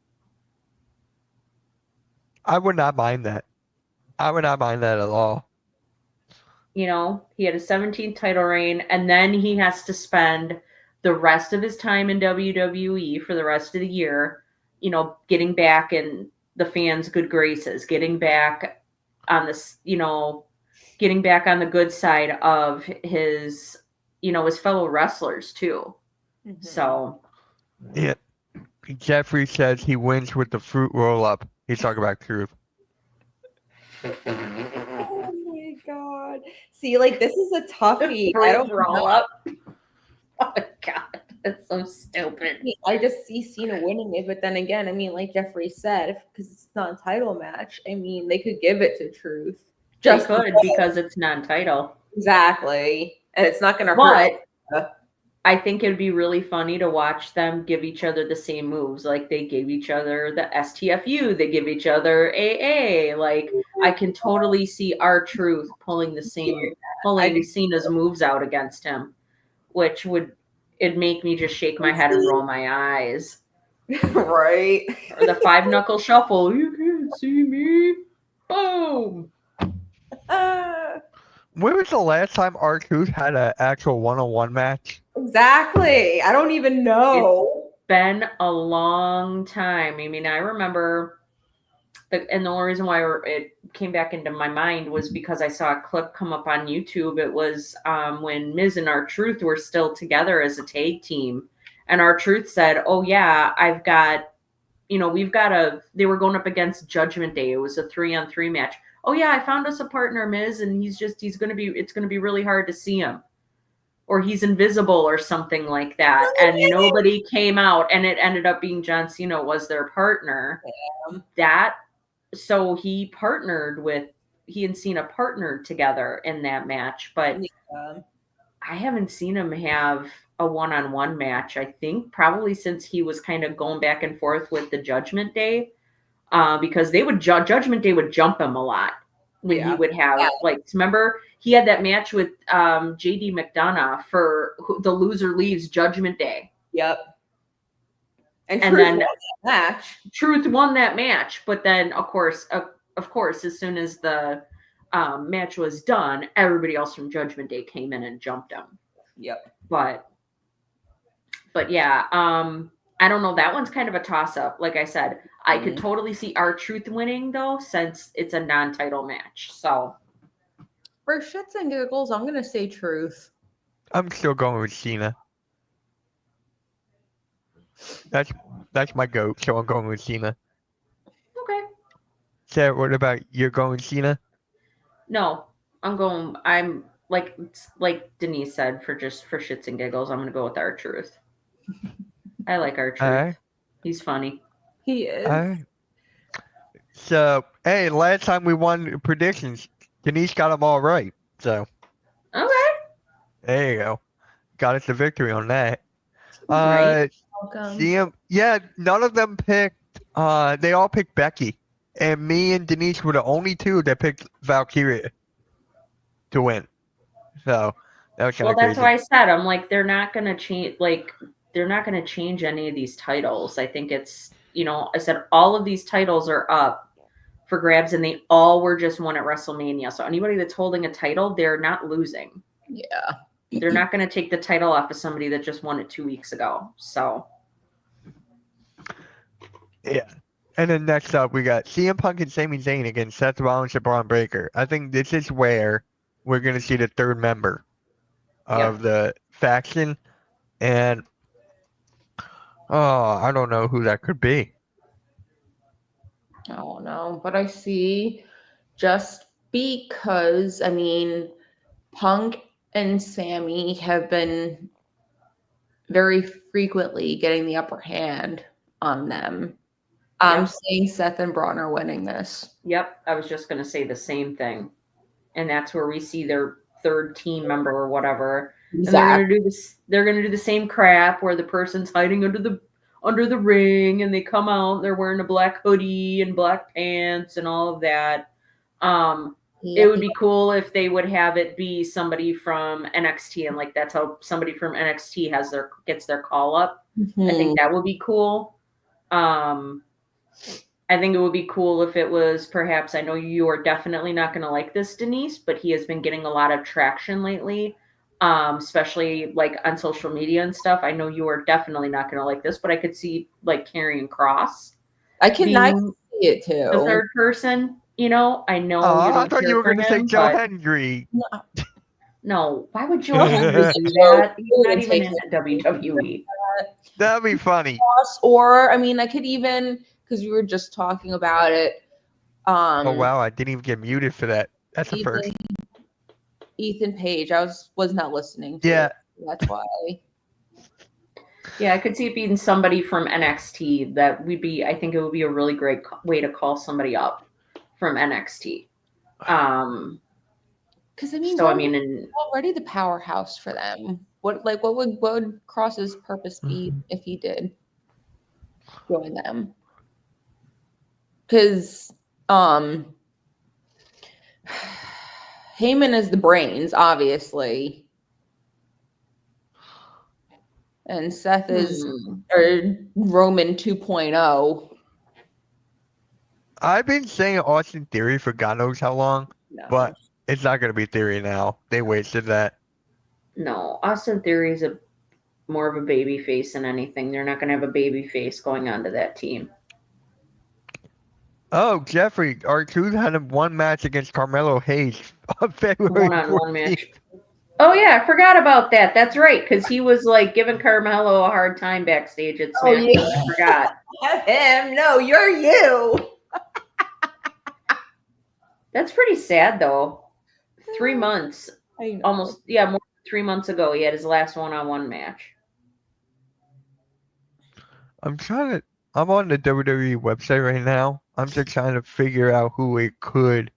I would not mind that. I would not mind that at all. You know, he had a 17th title reign, and then he has to spend the rest of his time in WWE for the rest of the year, you know, getting back in the fans' good graces, getting back on this, you know, getting back on the good side of his, you know, his fellow wrestlers too. Mm-hmm. So, yeah, Jeffrey says he wins with the fruit roll up. He's talking about Truth. Oh my god! See, like this is a toughie. I don't roll up. Oh my god. It's so stupid. I just see Cena winning it, but then again, I mean, like Jeffrey said, because it's not a title match, I mean, they could give it to Truth. Just could because it's non-title. Exactly, and it's not going to hurt. But I think it'd be really funny to watch them give each other the same moves, like they gave each other the STFU, they give each other AA. Like I can totally see R-Truth pulling Cena's moves out against him, which would. It'd make me just shake my head and roll my eyes. Right. Or the 5-knuckle shuffle. You can't see me. Boom. When was the last time R-Truth had an actual one-on-one match? Exactly. I don't even know. It's been a long time. I mean, I remember, and the only reason why it came back into my mind was because I saw a clip come up on YouTube. It was when Miz and R-Truth were still together as a tag team. And R-Truth said, oh yeah, I've got, you know, they were going up against Judgment Day. It was a 3-on-3 match. Oh yeah, I found us a partner, Miz, and it's going to be really hard to see him. Or he's invisible or something like that. And nobody came out, and it ended up being John Cena was their partner. Yeah. So he and Cena partnered together in that match, but I haven't seen him have a one-on-one match, I think, probably since he was kind of going back and forth with the Judgment Day, because they would Judgment Day would jump him a lot when he would have like, remember he had that match with JD McDonough for the loser leaves Judgment Day. Yep. And then won that match. Truth won that match, but then of course, as soon as the match was done, everybody else from Judgment Day came in and jumped him. Yep. But yeah, I don't know. That one's kind of a toss-up. Like I said, I could totally see R-Truth winning, though, since it's a non-title match. So, for shits and giggles, I'm going to say Truth. I'm still going with Cena. That's my goat, so I'm going with Cena. Okay. Sarah, what about you're going with Cena? No, I'm like Denise said, for shits and giggles, I'm going to go with R-Truth. I like R-Truth. Right. He's funny. He is. All right. So, hey, last time we won predictions, Denise got them all right. So, okay. There you go. Got us a victory on that. Right. Welcome. Yeah, none of them picked. They all picked Becky, and me and Denise were the only two that picked Valkyria to win. So that was kind of crazy. That's why I said I'm like they're not gonna change. Like they're not gonna change any of these titles. I think it's I said all of these titles are up for grabs, and they all were just won at WrestleMania. So anybody that's holding a title, they're not losing. Yeah. They're not going to take the title off of somebody that just won it 2 weeks ago. So. Yeah. And then next up, we got CM Punk and Sami Zayn against Seth Rollins and Braun Breaker. I think this is where we're going to see the third member of the faction. And, I don't know who that could be. I don't know. But I see just because, Punk and Sammy have been very frequently getting the upper hand on them. I'm saying Seth and Braun are winning this. Yep, I was just going to say the same thing. And that's where we see their third team member or whatever. Exactly. And they're going to do this. They're going to do the same crap where the person's hiding under the ring, and they come out. And they're wearing a black hoodie and black pants and all of that. It would be cool if they would have it be somebody from NXT, and like that's how somebody from NXT gets their call up. I think that would be cool. I think it would be cool if it was perhaps, I know you are definitely not going to like this, Denise, but he has been getting a lot of traction lately, especially like on social media and stuff. I know you are definitely not going to like this, but I could see like Karrion Kross. I can see it too. The third person. I know. I thought you were going to say Joe Hendry. No, why would Joe Hendry do that? He's not even in WWE. That'd be funny. Or, I could even, because we were just talking about it. Oh, wow. I didn't even get muted for that. That's a first. Ethan Page. I was not listening to it. That's why. Yeah, I could see it being somebody from NXT. I think it would be a really great way to call somebody up from NXT. Because already the powerhouse for them. What would Cross's purpose be if he did join them? Because Heyman is the brains, obviously. And Seth is Roman 2.0. I've been saying Austin Theory for God knows how long, but it's not going to be Theory now. They wasted that. No, Austin Theory is more of a baby face than anything. They're not going to have a baby face going onto that team. Oh, Jeffrey, R-Truth had one match against Carmelo Hayes on February 14th. One match. Oh, yeah, I forgot about that. That's right, because he was like giving Carmelo a hard time backstage at SmackDown. I forgot. Him? No, you're you. That's pretty sad, though. 3 months, almost, more than 3 months ago, he had his last one-on-one match. I'm on the WWE website right now. I'm just trying to figure out who it could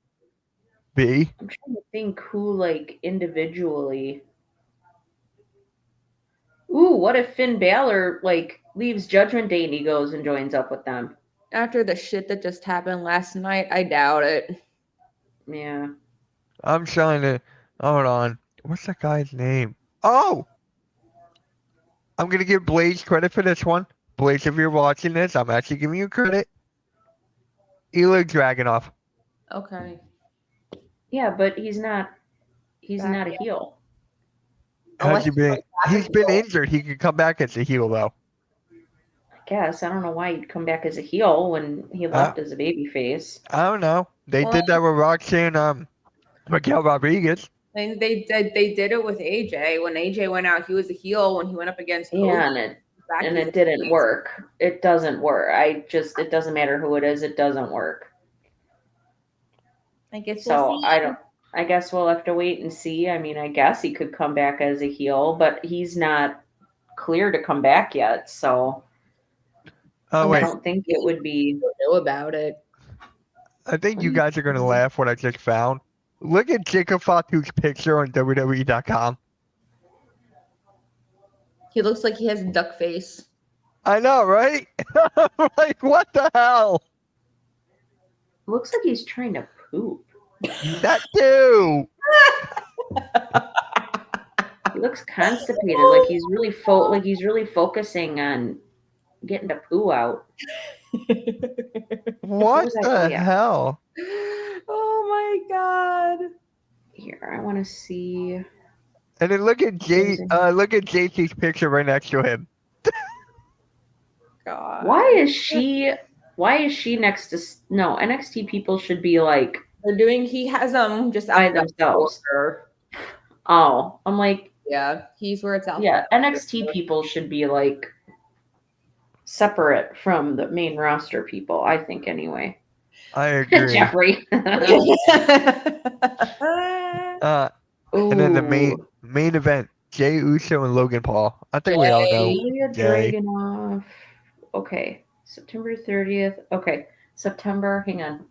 be. I'm trying to think who, like, individually. Ooh, what if Finn Balor like leaves Judgment Day and he goes and joins up with them? After the shit that just happened last night, I doubt it. Yeah. I'm trying to hold on. What's that guy's name? Oh, I'm gonna give Blaze credit for this one. Blaze, if you're watching this, I'm actually giving you credit. Ilya Dragunov. Okay. Yeah, but he's not Back a heel. Has he Unless been? goes back He's and been heals. injured. He could come back as a heel though. I guess. I don't know why he'd come back as a heel when he left as a babyface. I don't know. They Well, did that with Roxanne, Miguel Rodriguez. And they did it with AJ. When AJ went out, he was a heel. When he went up against Cody, Yeah, back and he's it a didn't face. work. It doesn't work. It doesn't matter who it is, it doesn't work. I guess So we'll see. I guess we'll have to wait and see. I mean, I guess he could come back as a heel, but he's not clear to come back yet. So Oh I wait, don't think it would be. Know about it. I think you guys are gonna laugh what I just found. Look at Jacob Fatu's picture on WWE.com. He looks like he has a duck face. I know, right? Like, what the hell? Looks like he's trying to poop. That too. He looks constipated. Like he's really focusing on getting the poo out. What was that? the Oh, yeah. hell? Oh my god. Here, I want to see. And then look at JC's picture right next to him. God. Why is she next to no NXT people should be like They're doing he has just by out themselves. order. Oh, I'm like, Yeah, he's where it's out. yeah, NXT people should be like separate from the main roster people, I think anyway. I agree. Jeffrey. And then the main event, Jey Uso and Logan Paul. I think we all know. Ilya Jey. Dragunov. Okay, September 30th. Okay, September. Hang on.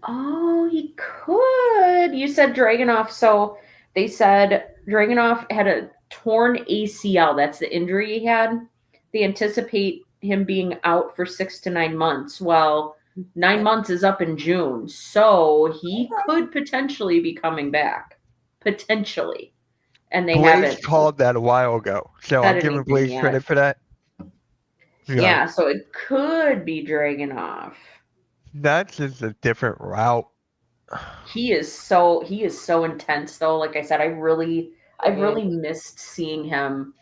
Oh, he could. You said Dragunov. So they said Dragunov had a torn ACL. That's the injury he had. They anticipate him being out for 6 to 9 months. Well, 9 months is up in June. So he could potentially be coming back. Potentially. And they Blaze haven't called that a while ago. So said I'm giving anything Blaze yet. credit for that. Yeah, so it could be Dragunov. That's just a different route. He is so intense though. Like I said, I really missed seeing him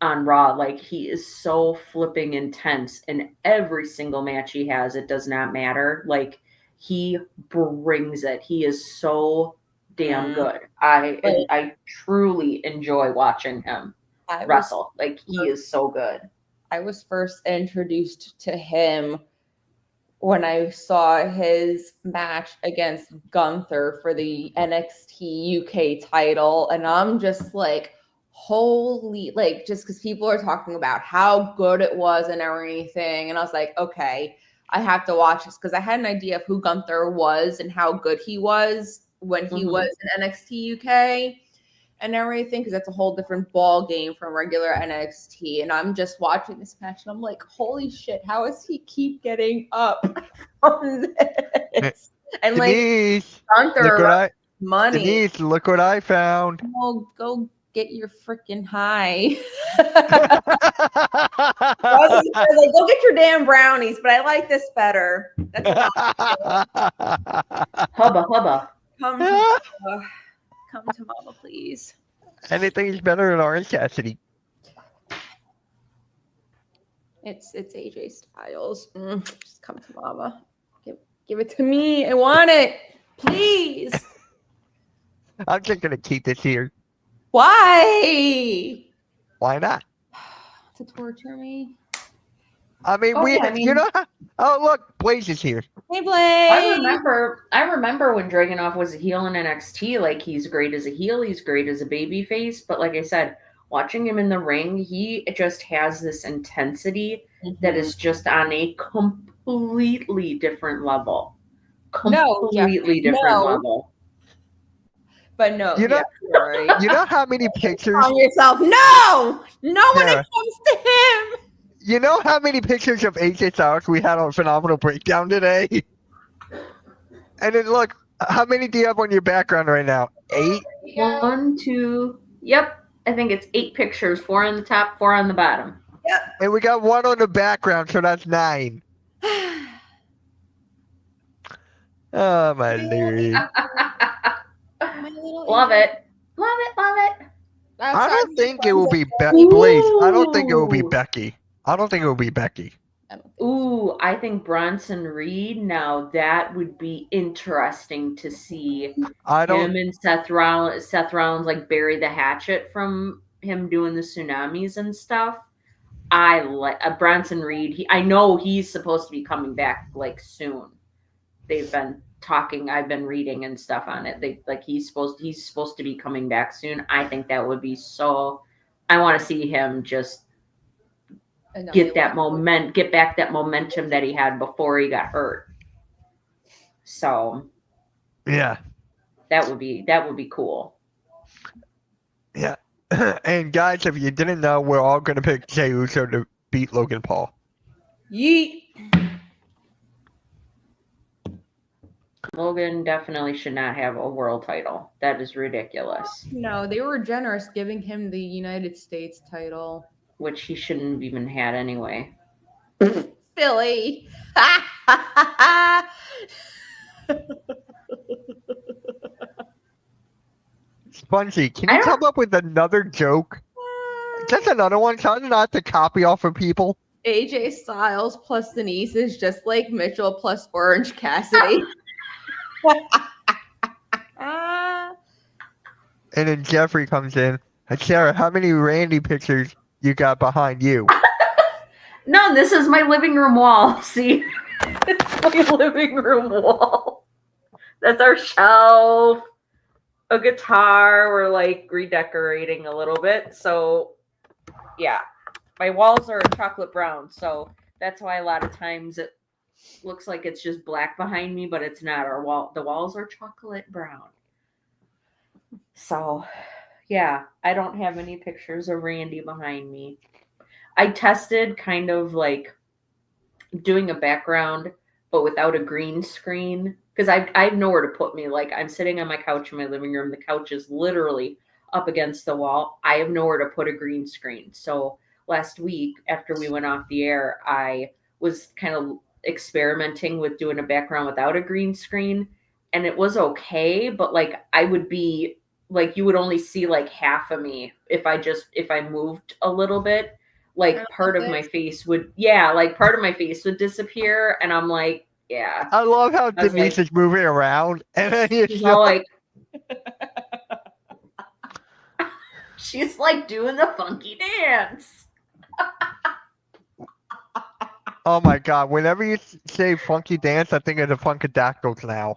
on Raw. Like he is so flipping intense in every single match he has. It does not matter. Like he brings it. He is so damn good. I truly enjoy watching him wrestle. Like he is so good. I was first introduced to him when I saw his match against Gunther for the NXT UK title. And I'm just like, holy, like, just because people are talking about how good it was and everything. And I was like, okay, I have to watch this because I had an idea of who Gunther was and how good he was when he was in NXT UK and everything, because that's a whole different ball game from regular NXT. And I'm just watching this match and I'm like, holy shit, how does he keep getting up on this? And Denise, like Gunther money. Denise, look what I found. Well, go get your freaking high. Like, go get your damn brownies, but I like this better. That's hubba. Come to mama, please. Anything's better than Orange Cassidy. It's AJ Styles. Just come to mama. Give it to me. I want it. Please. I'm just gonna keep this here. Why? Why not? To torture me. I mean, you know. Oh, look, Blaze is here. Hey, Blaze. I remember when Dragunov was a heel in NXT. Like he's great as a heel, he's great as a babyface. But like I said, watching him in the ring, he just has this intensity that is just on a completely different level. Completely different level. But no, You know- yeah, you're right. You know how many pictures? On yourself. No, when Sarah. it comes to him. You know how many pictures of AJ Styles we had on Phenomenal Breakdown today? And then look, how many do you have on your background right now? 8? 1, 2. Yep. I think it's 8 pictures. 4 on the top, 4 on the bottom. And we got 1 on the background, so that's 9. Oh, my lord. Love it. Love it. Love it. I don't think it will be Becky. Blaze, I don't think it will be Ooh. Becky. I don't think it will be Becky. Ooh, I think Bronson Reed. Now that would be interesting to see I don't. him and Seth Rollins. Seth Rollins like bury the hatchet from him doing the tsunamis and stuff. I like Bronson Reed. I know he's supposed to be coming back like soon. They've been talking. I've been reading and stuff on it. He's supposed to be coming back soon. I think that would be so. I want to see him just get back that momentum that he had before he got hurt. So Yeah. that would be cool. Yeah. And guys, if you didn't know, we're all going to pick Jey Uso to beat Logan Paul. Yeet. Logan definitely should not have a world title. That is ridiculous. No, they were generous giving him the United States title. Which he shouldn't have even had anyway. Silly. Spongy, can you come up with another joke? Just another one. Try not to copy off of people. AJ Styles plus Denise is just like Mitchell plus Orange Cassidy. And then Jeffrey comes in. And Sarah, how many Randy pictures you got behind you? No, this is my living room wall. See? It's my living room wall. That's our shelf. A guitar. We're like redecorating a little bit. So, yeah. My walls are chocolate brown. So that's why a lot of times it looks like it's just black behind me, but it's not. The walls are chocolate brown. So, yeah, I don't have any pictures of Randy behind me. I tested kind of like doing a background, but without a green screen, because I have nowhere to put me. Like, I'm sitting on my couch in my living room. The couch is literally up against the wall. I have nowhere to put a green screen. So last week, after we went off the air, I was kind of experimenting with doing a background without a green screen, and it was okay, but like I would be like, you would only see like half of me if I moved a little bit, like part of my face would disappear, and I'm like, yeah. I love how Denise is moving around, and then she's all like she's like doing the funky dance. Oh my god, whenever you say funky dance, I think of the Funkadactyls now.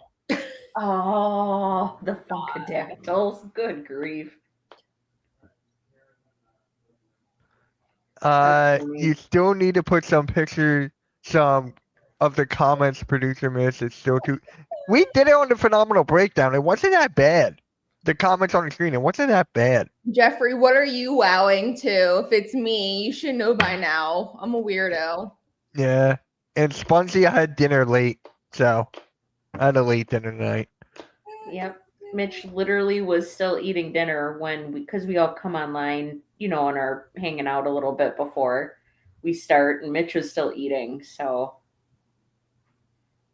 Oh, the Funkadactyls. Good grief. You still need to put some pictures, some of the comments, producer Miss. It's still too. We did it on the Phenomenal Breakdown. It wasn't that bad. The comments on the screen, it wasn't that bad. Jeffrey, what are you wowing to? If it's me, you should know by now. I'm a weirdo. Yeah. And Spongy, I had dinner late, so I had a late dinner tonight. Yep. Mitch literally was still eating dinner because we all come online, and are hanging out a little bit before we start, and Mitch was still eating, so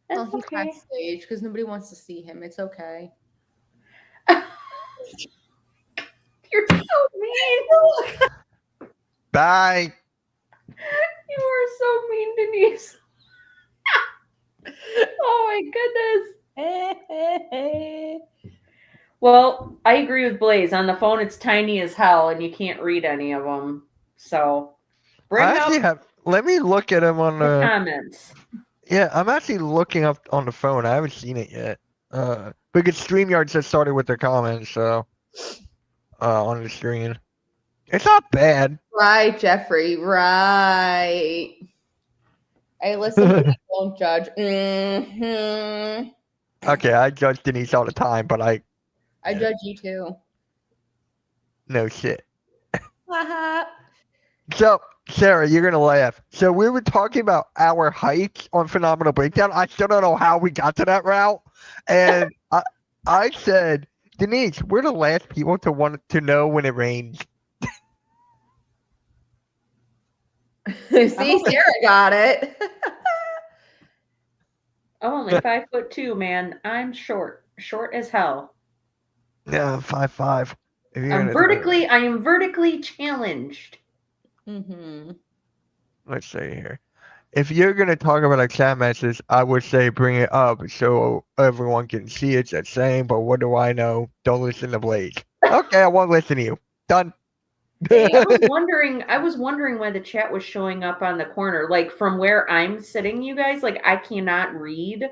that's he's okay. backstage because nobody wants to see him. It's okay. You're so mean. Bye. You are so mean, Denise. Oh my goodness. Well, I agree with Blaze. On the phone, it's tiny as hell, and you can't read any of them. So, let me look at them on the comments. Yeah, I'm actually looking up on the phone. I haven't seen it yet. Because StreamYard just started with their comments, so on the screen. It's not bad. Right, Jeffrey. Right. I listen to don't judge. Mm-hmm. Okay, I judge Denise all the time, but I I judge you too. No shit. Haha. So, Sarah, you're gonna laugh. So we were talking about our heights on Phenomenal Breakdown. I still don't know how we got to that route, and I said, Denise, we're the last people to want to know when it rains. See, Sarah got it. I'm only 5'2", man. I'm short as hell. No, 5'5". I am vertically challenged. Mm-hmm. Let's see here. If you're gonna talk about a chat message, I would say bring it up so everyone can see it's the same. But what do I know? Don't listen to Blaze. Okay, I won't listen to you. Done. Hey, I was wondering why the chat was showing up on the corner. Like from where I'm sitting, you guys, like I cannot read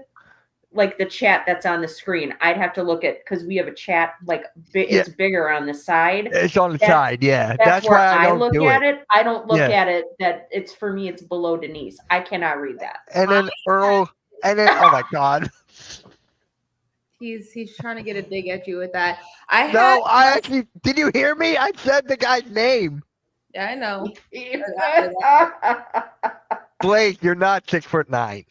like the chat that's on the screen. I'd have to look at because we have a chat like it's bigger on the side. It's on the side, yeah. That's where why I don't look do at it. I don't look Yeah. at it that it's for me. It's below Denise. I cannot read that. And then Earl, and then oh my god. He's trying to get a dig at you with that. I actually did you hear me? I said the guy's name. Yeah, I know. Blake, you're not 6'9".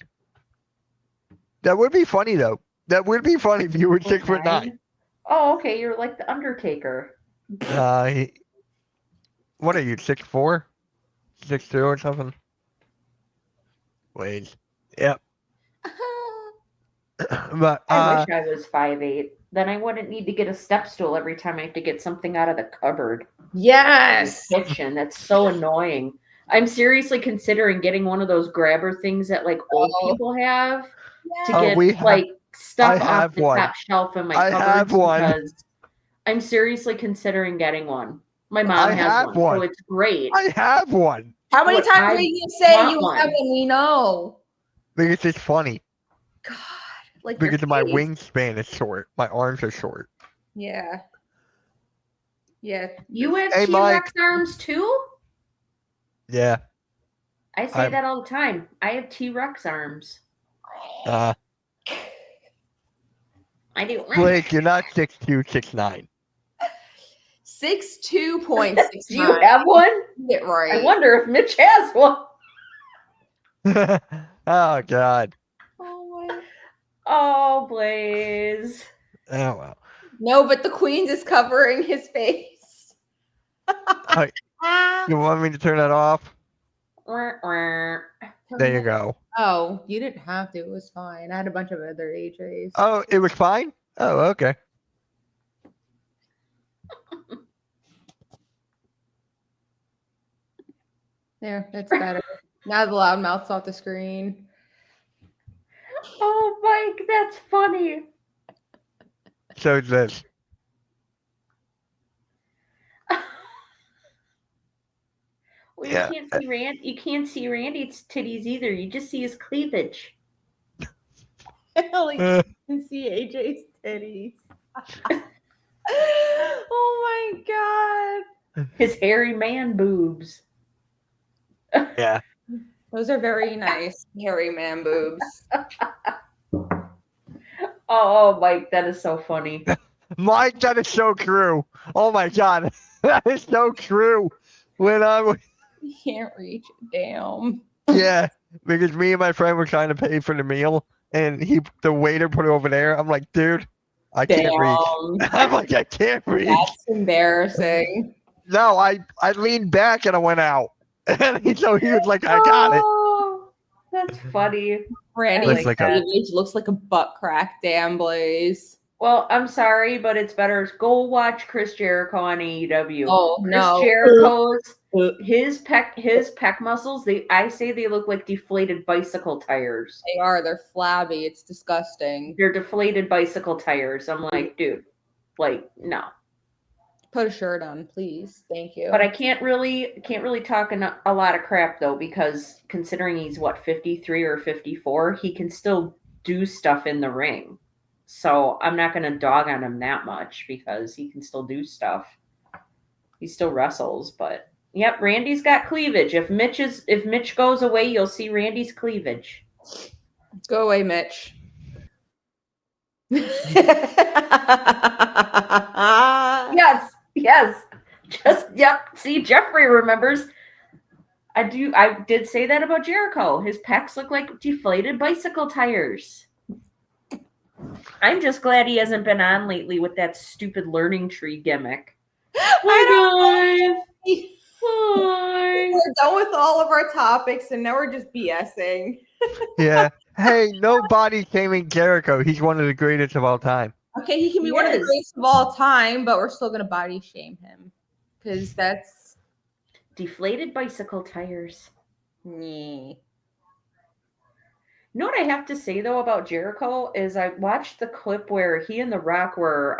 That would be funny though. That would be funny if you were 6'9". Oh, okay. You're like the Undertaker. What are you, 6'4", 6'2", or something? Wait. Yep. But I wish I was 5'8". Then I wouldn't need to get a step stool every time I have to get something out of the cupboard. Yes. The kitchen. That's so annoying. I'm seriously considering getting one of those grabber things that like old people have to get like stuff off the top shelf in my cupboards. I have one. Because I'm seriously considering getting one. My mom has one, so it's great. I have one. How many times did you say you have one? We know. Because it's funny. God. Like because my wingspan is short. My arms are short. Yeah. Yeah. You have T-Rex arms too? Yeah. I say that all the time. I have T-Rex arms. I do. Blake, you're not 6'2", 6'9". 62.6. Do you have one? Get right. I wonder if Mitch has one. Oh God. Oh, Blaze. Oh well. No, but the Queen's is covering his face. You want me to turn that off? There you go. Oh, you didn't have to. It was fine. I had a bunch of other AJs. Oh, it was fine? Oh, okay. There, that's better. Now the loudmouth's off the screen. Oh, Mike, that's funny. So is this. Well, you can't see You can't see Randy's titties either. You just see his cleavage. Like you can see AJ's titties. Oh my god! His hairy man boobs. Yeah. Those are very nice, hairy man boobs. Oh, Mike, that is so funny. Mike, that is so true. Oh my god, that is so true. When you can't reach it down. Yeah, because me and my friend were trying to pay for the meal, and the waiter put it over there. I'm like, dude, I can't reach. I'm like, I can't reach. That's embarrassing. No, I leaned back and I went out. And so he was like, I got it. That's funny. Randy looks like a butt crack. Damn, Blaze. Well, I'm sorry, but it's better. Go watch Chris Jericho on AEW. Oh, no. Chris Jericho's, his pec muscles, I say they look like deflated bicycle tires. They are. They're flabby. It's disgusting. They're deflated bicycle tires. I'm like, dude, like, no. Put a shirt on, please. Thank you. But I can't really talk a lot of crap though, because considering he's 53 or 54, he can still do stuff in the ring. So I'm not going to dog on him that much because he can still do stuff. He still wrestles, but yep, Randy's got cleavage. If Mitch goes away, you'll see Randy's cleavage. Go away, Mitch. Yes, yes. Just yep. See, Jeffrey remembers. I did say that about Jericho. His pecs look like deflated bicycle tires. I'm just glad he hasn't been on lately with that stupid learning tree gimmick. Hi guys. Hi. We're done with all of our topics, and now we're just BSing. Yeah. Hey, no body shaming Jericho. He's one of the greatest of all time. Okay, he can be He one of the is. greatest of all time, but we're still gonna body shame him because that's Deflated bicycle tires. me. You know what I have to say though about Jericho is I watched the clip where he and The Rock were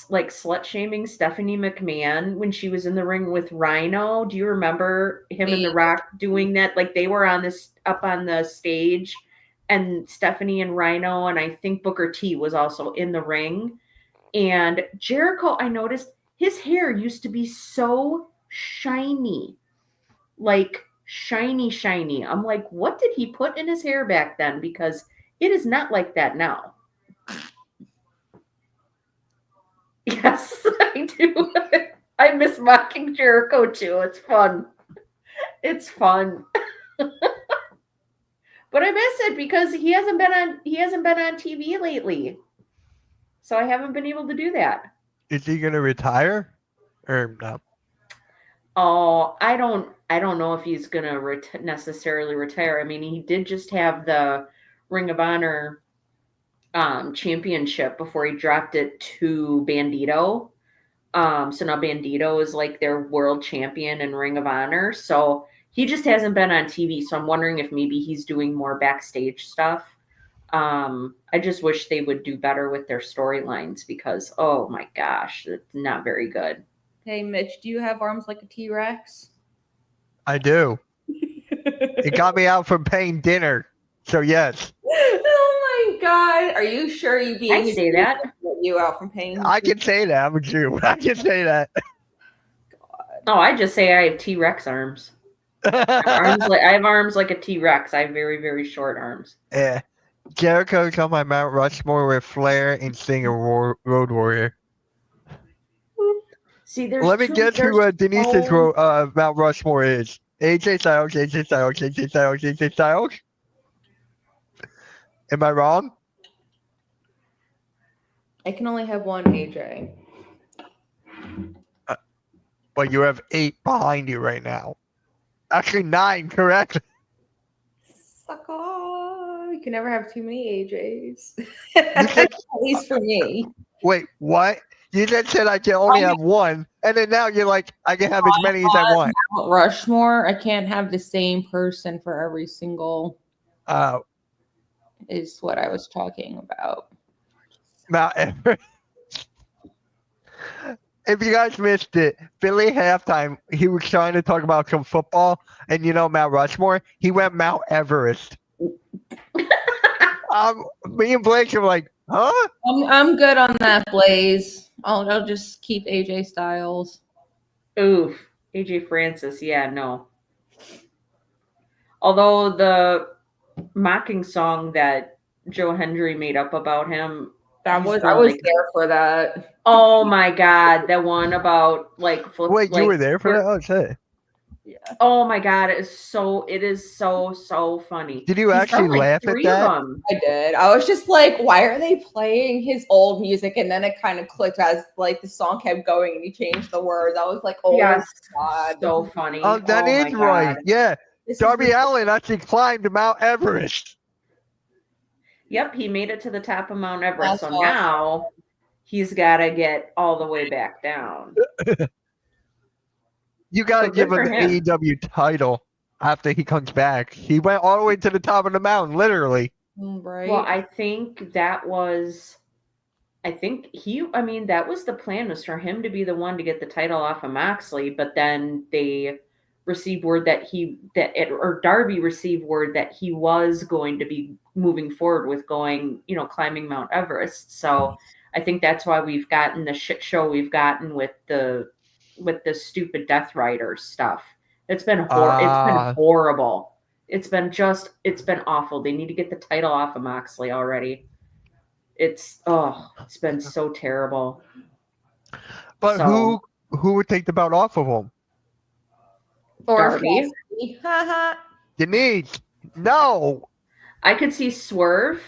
like slut shaming Stephanie McMahon when she was in the ring with Rhino. Do you remember him and The Rock doing that? Like they were on this up on the stage, and Stephanie and Rhino, and I think Booker T was also in the ring. And Jericho, I noticed his hair used to be so shiny, like shiny. I'm like, what did he put in his hair back then? Because it is not like that now. Yes, I do. I miss mocking Jericho too. It's fun. It's fun. But I miss it because he hasn't been on TV lately. So I haven't been able to do that. Is he gonna retire or no? Oh, I don't know if he's gonna necessarily retire. I mean, he did just have the Ring of Honor championship before he dropped it to Bandito. So now Bandito is like their world champion in Ring of Honor. So he just hasn't been on TV. So I'm wondering if maybe he's doing more backstage stuff. I just wish they would do better with their storylines because, oh my gosh, it's not very good. Hey, Mitch, do you have arms like a T-Rex? I do. It got me out from paying dinner. So yes. Oh my God! Are you sure you being? I can say that. You out from paying? I can say that. I'm a Jew. I can say that. Oh, I just say I have T-Rex arms. I have arms like a T-Rex. I have very, very short arms. Yeah. Jericho's on my Mount Rushmore with Flair and Sting and Road Warrior. See, there's Let me guess who Denise's Mount Rushmore is. AJ Styles, AJ Styles, AJ Styles, AJ Styles. Am I wrong? I can only have one AJ. Well, you have 8 behind you right now. Actually, 9, correct? Suck off. You can never have too many AJs. At least for me. Wait, what? You just said I can only have one, and then now you're like, I can have as many as I want. Mount Rushmore, I can't have the same person for every single. Is what I was talking about. Mount Everest. If you guys missed it, Philly halftime, he was trying to talk about some football, and Mount Rushmore, he went Mount Everest. Me and Blake are like, huh? I'm good on that, Blaze. I'll just keep AJ Styles. Oof. AJ Francis, yeah, no. Although the mocking song that Joe Hendry made up about him, I was there for that. Oh my God, that one about like wait, you were there for that? Oh shit. Yeah. Oh my God, it is so funny. Did you actually laugh at that? I did. I was just like, why are they playing his old music? And then it kind of clicked as like the song kept going and he changed the words. I was like, oh yes, God. so funny. Oh, that is right. Yeah. Darby Allin actually climbed Mount Everest. Yep, he made it to the top of Mount Everest. That's awesome. Now he's got to get all the way back down. You got to give him the AEW title after he comes back. He went all the way to the top of the mountain, literally. Right. Well, I think that was the plan, was for him to be the one to get the title off of Moxley, but then they received word Darby received word that he was going to be moving forward with climbing Mount Everest. So I think that's why we've gotten the shit show we've gotten with the stupid Death Rider stuff. It's been horrible. It's been awful. They need to get the title off of Moxley already. It's been so terrible. But So, who would take the belt off of him? Or Darby. Haha. Denise. No. I could see Swerve.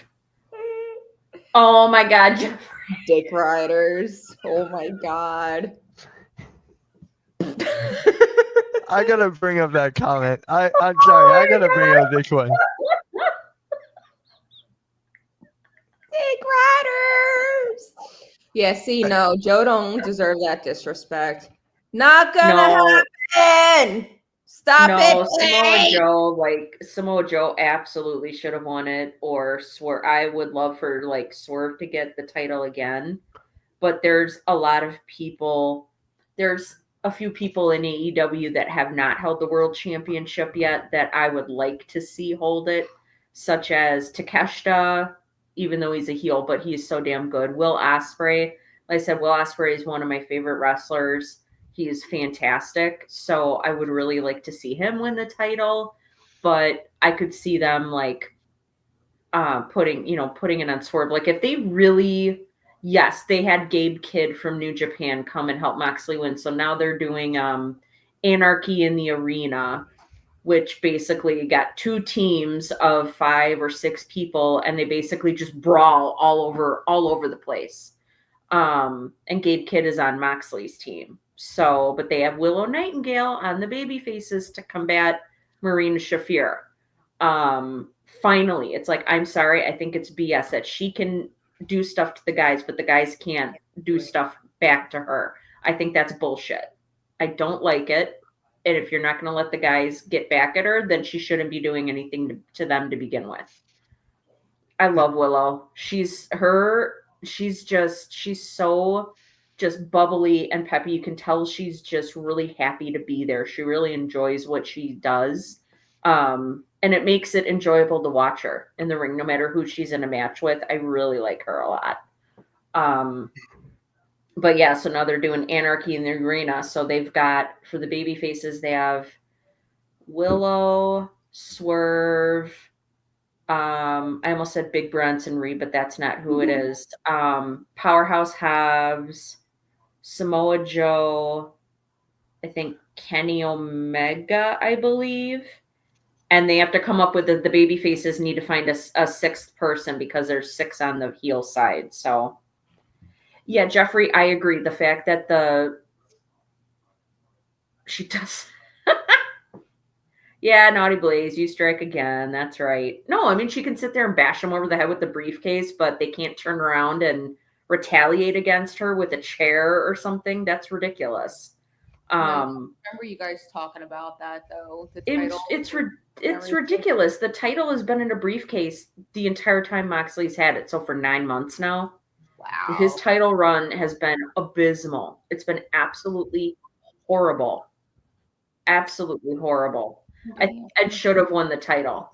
Oh my God, Dick Riders. Oh my God. I gotta bring up that comment. I'm sorry. I gotta bring up this one. Dick Riders. Yeah, see, no, Joe don't deserve that disrespect. Not gonna happen. Stop it. Samoa Joe absolutely should have won it, or Swerve. I would love for like Swerve to get the title again, but there's a lot of people. There's a few people in AEW that have not held the world championship yet that I would like to see hold it, such as Takeshita, even though he's a heel, but he's so damn good. Will Ospreay, like I said, Will Ospreay is one of my favorite wrestlers. He is fantastic. So I would really like to see him win the title, but I could see them like putting it on Swerve. Like if they really, yes, they had Gabe Kidd from New Japan come and help Moxley win. So now they're doing Anarchy in the Arena, which basically got 2 teams of 5 or 6 people, and they basically just brawl all over the place. And Gabe Kidd is on Moxley's team. So, but they have Willow Nightingale on the baby faces to combat Marina Shafir. Finally, it's like, I'm sorry, I think it's BS that she can do stuff to the guys, but the guys can't do stuff back to her. I think that's bullshit. I don't like it. And if you're not going to let the guys get back at her, then she shouldn't be doing anything to them to begin with. I love Willow. She's so just bubbly and peppy. You can tell she's just really happy to be there. She really enjoys what she does. And it makes it enjoyable to watch her in the ring, no matter who she's in a match with. I really like her a lot. But yeah, so now they're doing Anarchy in the Arena. So they've got, for the baby faces, they have Willow, Swerve. I almost said Big Bronson Reed, but that's not who it is. Powerhouse Hobbs, Samoa Joe, I think Kenny Omega, I believe. And they have to come up with the baby faces need to find a 6th person because there's 6 on the heel side. So yeah, Jeffrey, I agree. The fact that she does. Yeah, Naughty Blaze, you strike again. That's right. No, I mean, she can sit there and bash him over the head with the briefcase, but they can't turn around and retaliate against her with a chair or something. That's ridiculous. I remember you guys talking about that, though. The title. It's ridiculous. The title has been in a briefcase the entire time Moxley's had it. So for 9 months now. Wow. His title run has been abysmal. It's been absolutely horrible. Absolutely horrible. Ed should have won the title.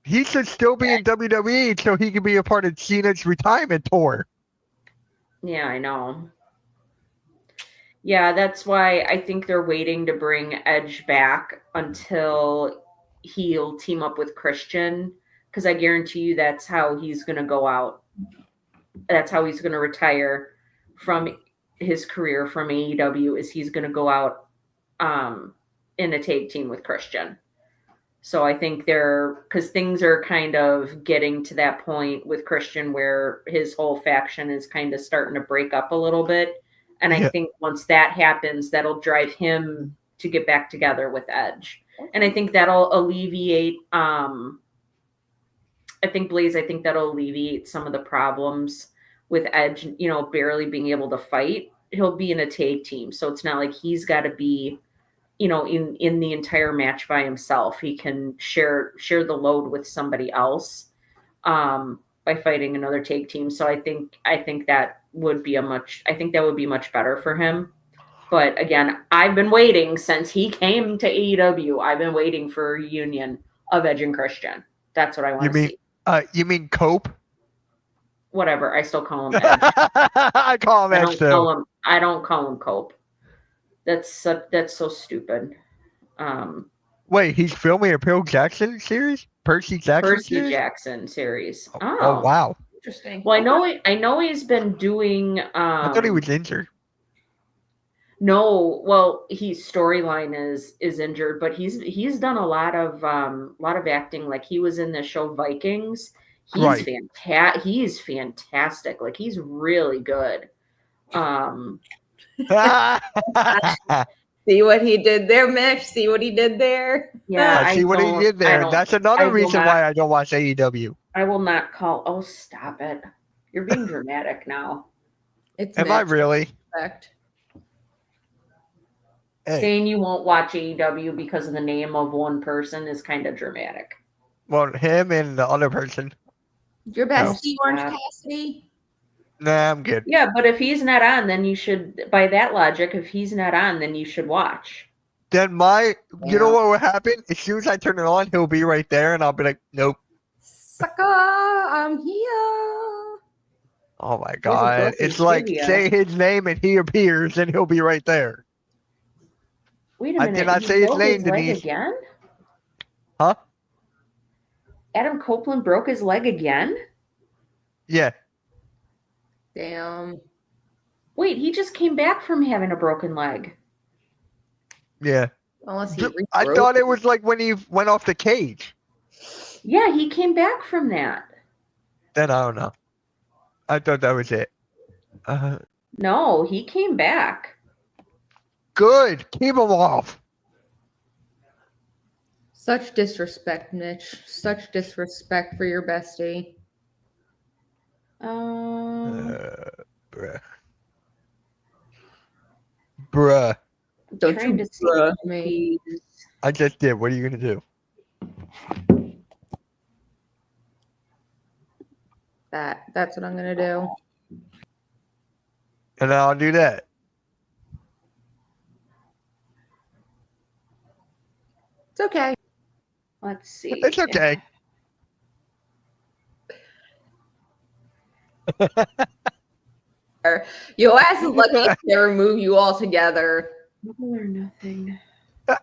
He should still be in WWE so he can be a part of Cena's retirement tour. Yeah, I know. Yeah, that's why I think they're waiting to bring Edge back until he'll team up with Christian, because I guarantee you that's how he's going to go out. That's how he's going to retire from his career from AEW, is he's going to go out in a tag team with Christian. So I think because things are kind of getting to that point with Christian where his whole faction is kind of starting to break up a little bit. And I think once that happens, that'll drive him to get back together with Edge. And I think that'll alleviate, that'll alleviate some of the problems with Edge, barely being able to fight. He'll be in a tag team. So it's not like he's got to be, in the entire match by himself. He can share the load with somebody else by fighting another tag team. So I think that would be much better for him. But again, I've been waiting since he came to AEW. I've been waiting for a reunion of Edge and Christian. That's what I want to see. You mean Cope? Whatever. I still call him Edge. I call him Edge too. I don't call him Cope. That's so stupid. Wait, he's filming a Percy Jackson series? Percy Jackson series. Oh wow. Interesting. Well, I know he's been doing. I thought he was injured. No, well, his storyline is injured, but he's done a lot of acting. Like he was in the show Vikings. He's Right. He's fantastic. Like he's really good. See what he did there, Mitch? See what he did there? Yeah, I see what he did there. That's another reason why I don't watch AEW. I will not call. Oh, stop it! You're being dramatic now. Am I really? Hey. Saying you won't watch AEW because of the name of one person is kind of dramatic. Well, him and the other person. Your bestie, Orange Cassidy? Nah, I'm good. Yeah, but if he's not on, then you should, by that logic, if he's not on, then you should watch. Then you know what will happen? As soon as I turn it on, he'll be right there, and I'll be like, nope. Sucker, I'm here. Oh my God. It's like, say his name and he appears, and he'll be right there. Wait a minute. I did not say his name, Denise. Again? Huh? Adam Copeland broke his leg again? Yeah. Damn. Wait, he just came back from having a broken leg. Yeah. Unless he I thought it was like when he went off the cage. Yeah, he came back from that. Then I don't know. I thought that was it. No, he came back. Good. Keep him off. Such disrespect, Mitch. Such disrespect for your bestie. Bruh. Don't you bruh me. I just did. What are you going to do? That's what I'm going to do. And I'll do that. It's okay. Let's see. It's okay. Your ass is lucky if they remove you altogether. Double or nothing.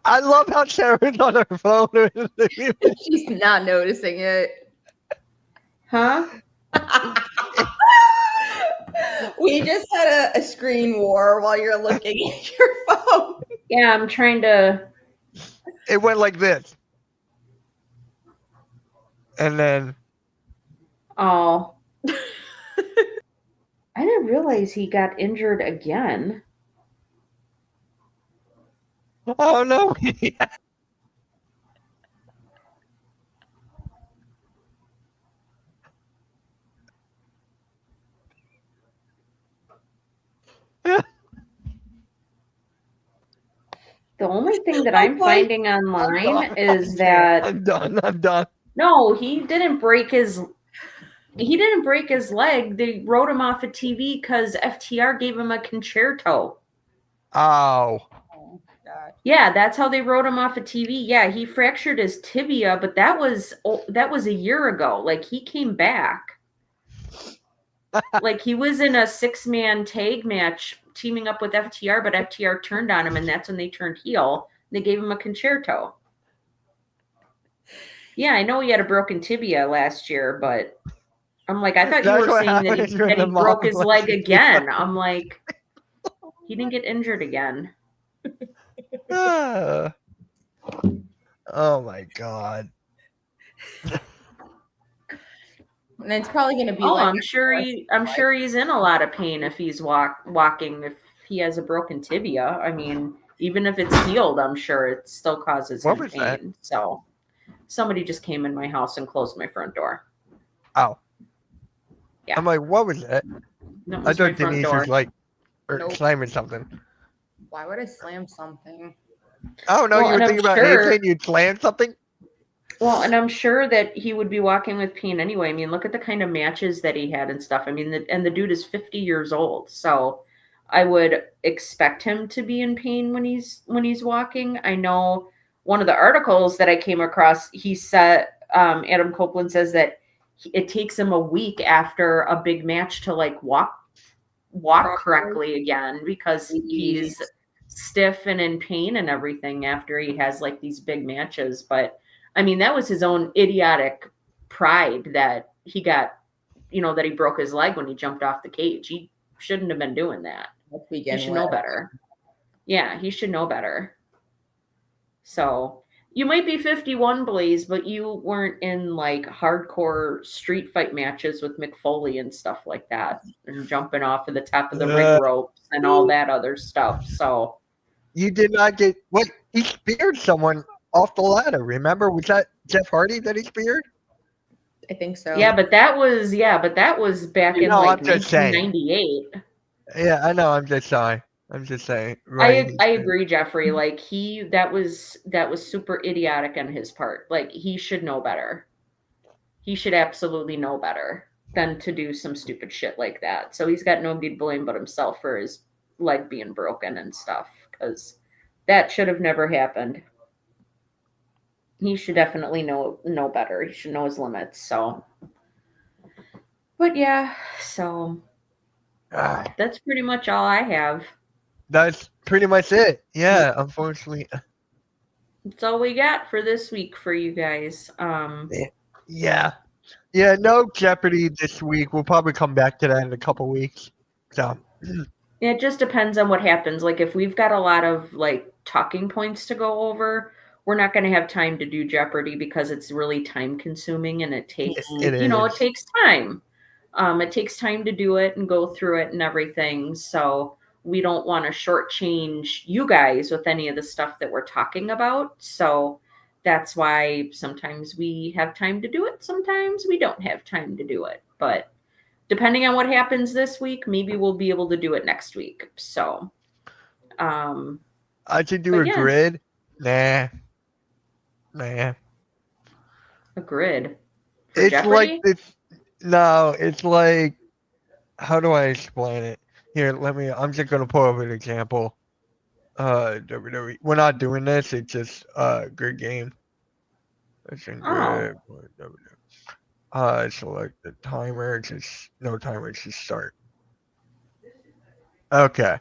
I love how Sarah's on her phone. She's not noticing it. Huh? We just had a screen war while you're looking at your phone. Yeah, I'm trying to. It went like this. And then. Oh. I didn't realize he got injured again. Oh, no. The only thing that I'm finding online is that I'm done. No, he didn't break his leg. They wrote him off of TV because FTR gave him a concerto. Oh. God. Yeah, that's how they wrote him off of TV. Yeah, he fractured his tibia, but that was a year ago. Like he came back. Like he was in a 6-man tag match teaming up with FTR, but FTR turned on him, and that's when they turned heel. They gave him a concerto. Yeah, I know he had a broken tibia last year, but I'm like, I thought you were saying that he broke his leg again. I'm like, he didn't get injured again. Oh my God. And it's probably going to be. I'm sure he's in a lot of pain if he's walking. If he has a broken tibia, I mean, even if it's healed, I'm sure it still causes him pain. That? So, somebody just came in my house and closed my front door. Oh. Yeah. I'm like, what was that? I thought Denise was like, slamming something. Why would I slam something? Oh no, you were thinking about anything? You'd slam something? Well, and I'm sure that he would be walking with pain anyway. I mean, look at the kind of matches that he had and stuff. I mean, the dude is 50 years old, so I would expect him to be in pain when he's walking. I know one of the articles that I came across, he said, Adam Copeland says that it takes him a week after a big match to like walk correctly again because he's stiff and in pain and everything after he has like these big matches. But I mean, that was his own idiotic pride that he got that he broke his leg when he jumped off the cage. He shouldn't have been doing that. He should know better. Yeah, he should know better. So you might be 51, Blaze, but you weren't in like hardcore street fight matches with Mick Foley and stuff like that, and jumping off of the top of the ring ropes and all that other stuff. So you did not get what he speared someone off the ladder. Remember, was that Jeff Hardy that he speared? I think so. Yeah, but that was back in like 1998. Yeah, I know. I'm just saying. Right? I agree, Jeffrey. Like that was super idiotic on his part. Like he should know better. He should absolutely know better than to do some stupid shit like that. So he's got nobody to blame but himself for his leg being broken and stuff, because that should have never happened. He should definitely know better. He should know his limits. So, but yeah, so that's pretty much all I have. That's pretty much it. Yeah, unfortunately. That's all we got for this week for you guys. Yeah, no Jeopardy this week. We'll probably come back to that in a couple weeks. So it just depends on what happens. Like if we've got a lot of like talking points to go over, we're not going to have time to do Jeopardy because it's really time consuming and it takes it takes time. It takes time to do it and go through it and everything. So we don't want to shortchange you guys with any of the stuff that we're talking about. So that's why sometimes we have time to do it. Sometimes we don't have time to do it. But depending on what happens this week, maybe we'll be able to do it next week. So I should do a grid. Nah. A grid? It's Jeopardy? it's like, how do I explain it? Here, I'm just going to pull up an example. WWE. We're not doing this. It's just a grid game. It's in grid. Select the timer. No timer. Just start. Okay.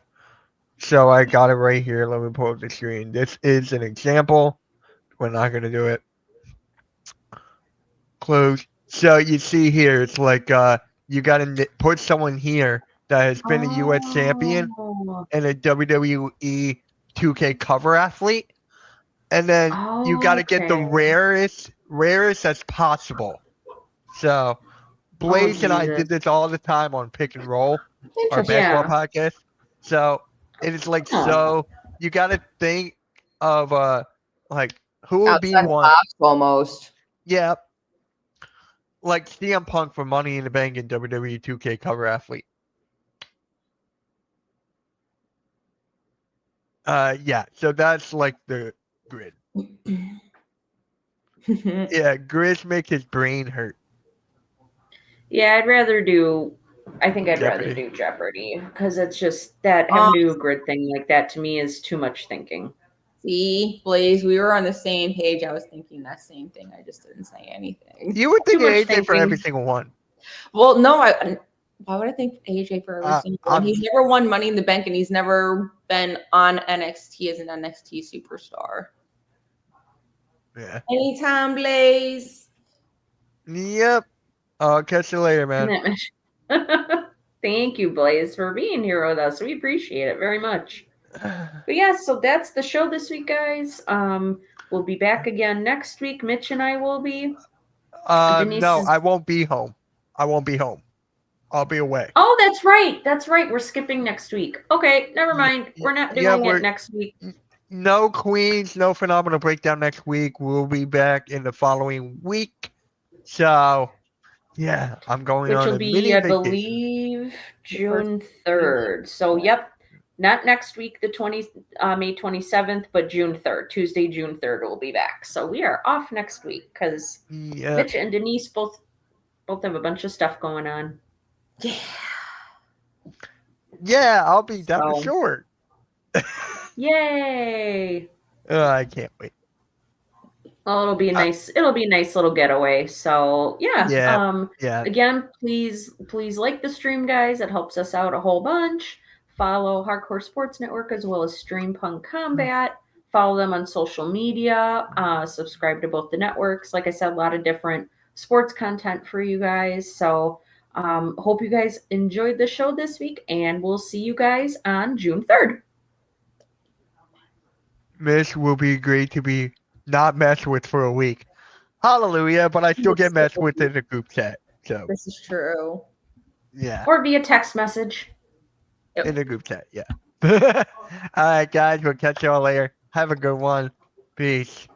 So I got it right here. Let me pull up the screen. This is an example. We're not going to do it. Close. So you see here, it's like you got to put someone here that has been a U.S. champion and a WWE 2K cover athlete. And then you got to get the rarest as possible. So Blaze and I did this all the time on Pick and Roll, our basketball podcast. So it is like, so you got to think of like who would be one almost. Yeah. Like CM Punk for Money in the Bank and WWE 2K cover athlete. Yeah, so that's like the grid. Yeah, grids make his brain hurt. Yeah, I'd rather do Jeopardy because it's just that having to do a grid thing like that to me is too much thinking. See, Blaze, we were on the same page. I was thinking that same thing. I just didn't say anything. You would think AJ for every single one. Well, no, why would I think AJ for every single one? He's never won Money in the Bank, and he's never been on NXT as an NXT superstar. Yeah. Anytime, Blaze. Yep. I'll catch you later, man. Thank you, Blaze, for being here with us. We appreciate it very much. But yeah, so that's the show this week, guys. We'll be back again next week. Mitch and I will be. No, I won't be home. I'll be away. Oh, that's right. We're skipping next week. Okay, never mind. We're not doing it next week. No Queens, no Phenomenal Breakdown next week. We'll be back in the following week. So, yeah, I'm going on a mini vacation. Which will be, I believe, June 3rd. So, yep. Not next week, the May 27th, but June 3rd. Tuesday, June 3rd, we'll be back. So we are off next week because Mitch and Denise both have a bunch of stuff going on. Yeah. Yeah, I'll be down the shore. Yay! I can't wait. Well, it'll be a nice little getaway. So yeah. Again, please like the stream, guys. It helps us out a whole bunch. Follow Hardcore Sports Network as well as Stream Punk Combat. Follow them on social media. Subscribe to both the networks. Like I said, a lot of different sports content for you guys. So Hope you guys enjoyed the show this week, and we'll see you guys on June 3rd. This will be great to be not messed with for a week. Hallelujah, but I still get messed with in the group chat. So This is true. yeah. Or via text message. In the group chat, yeah. All right, guys, we'll catch y'all later. Have a good one. Peace.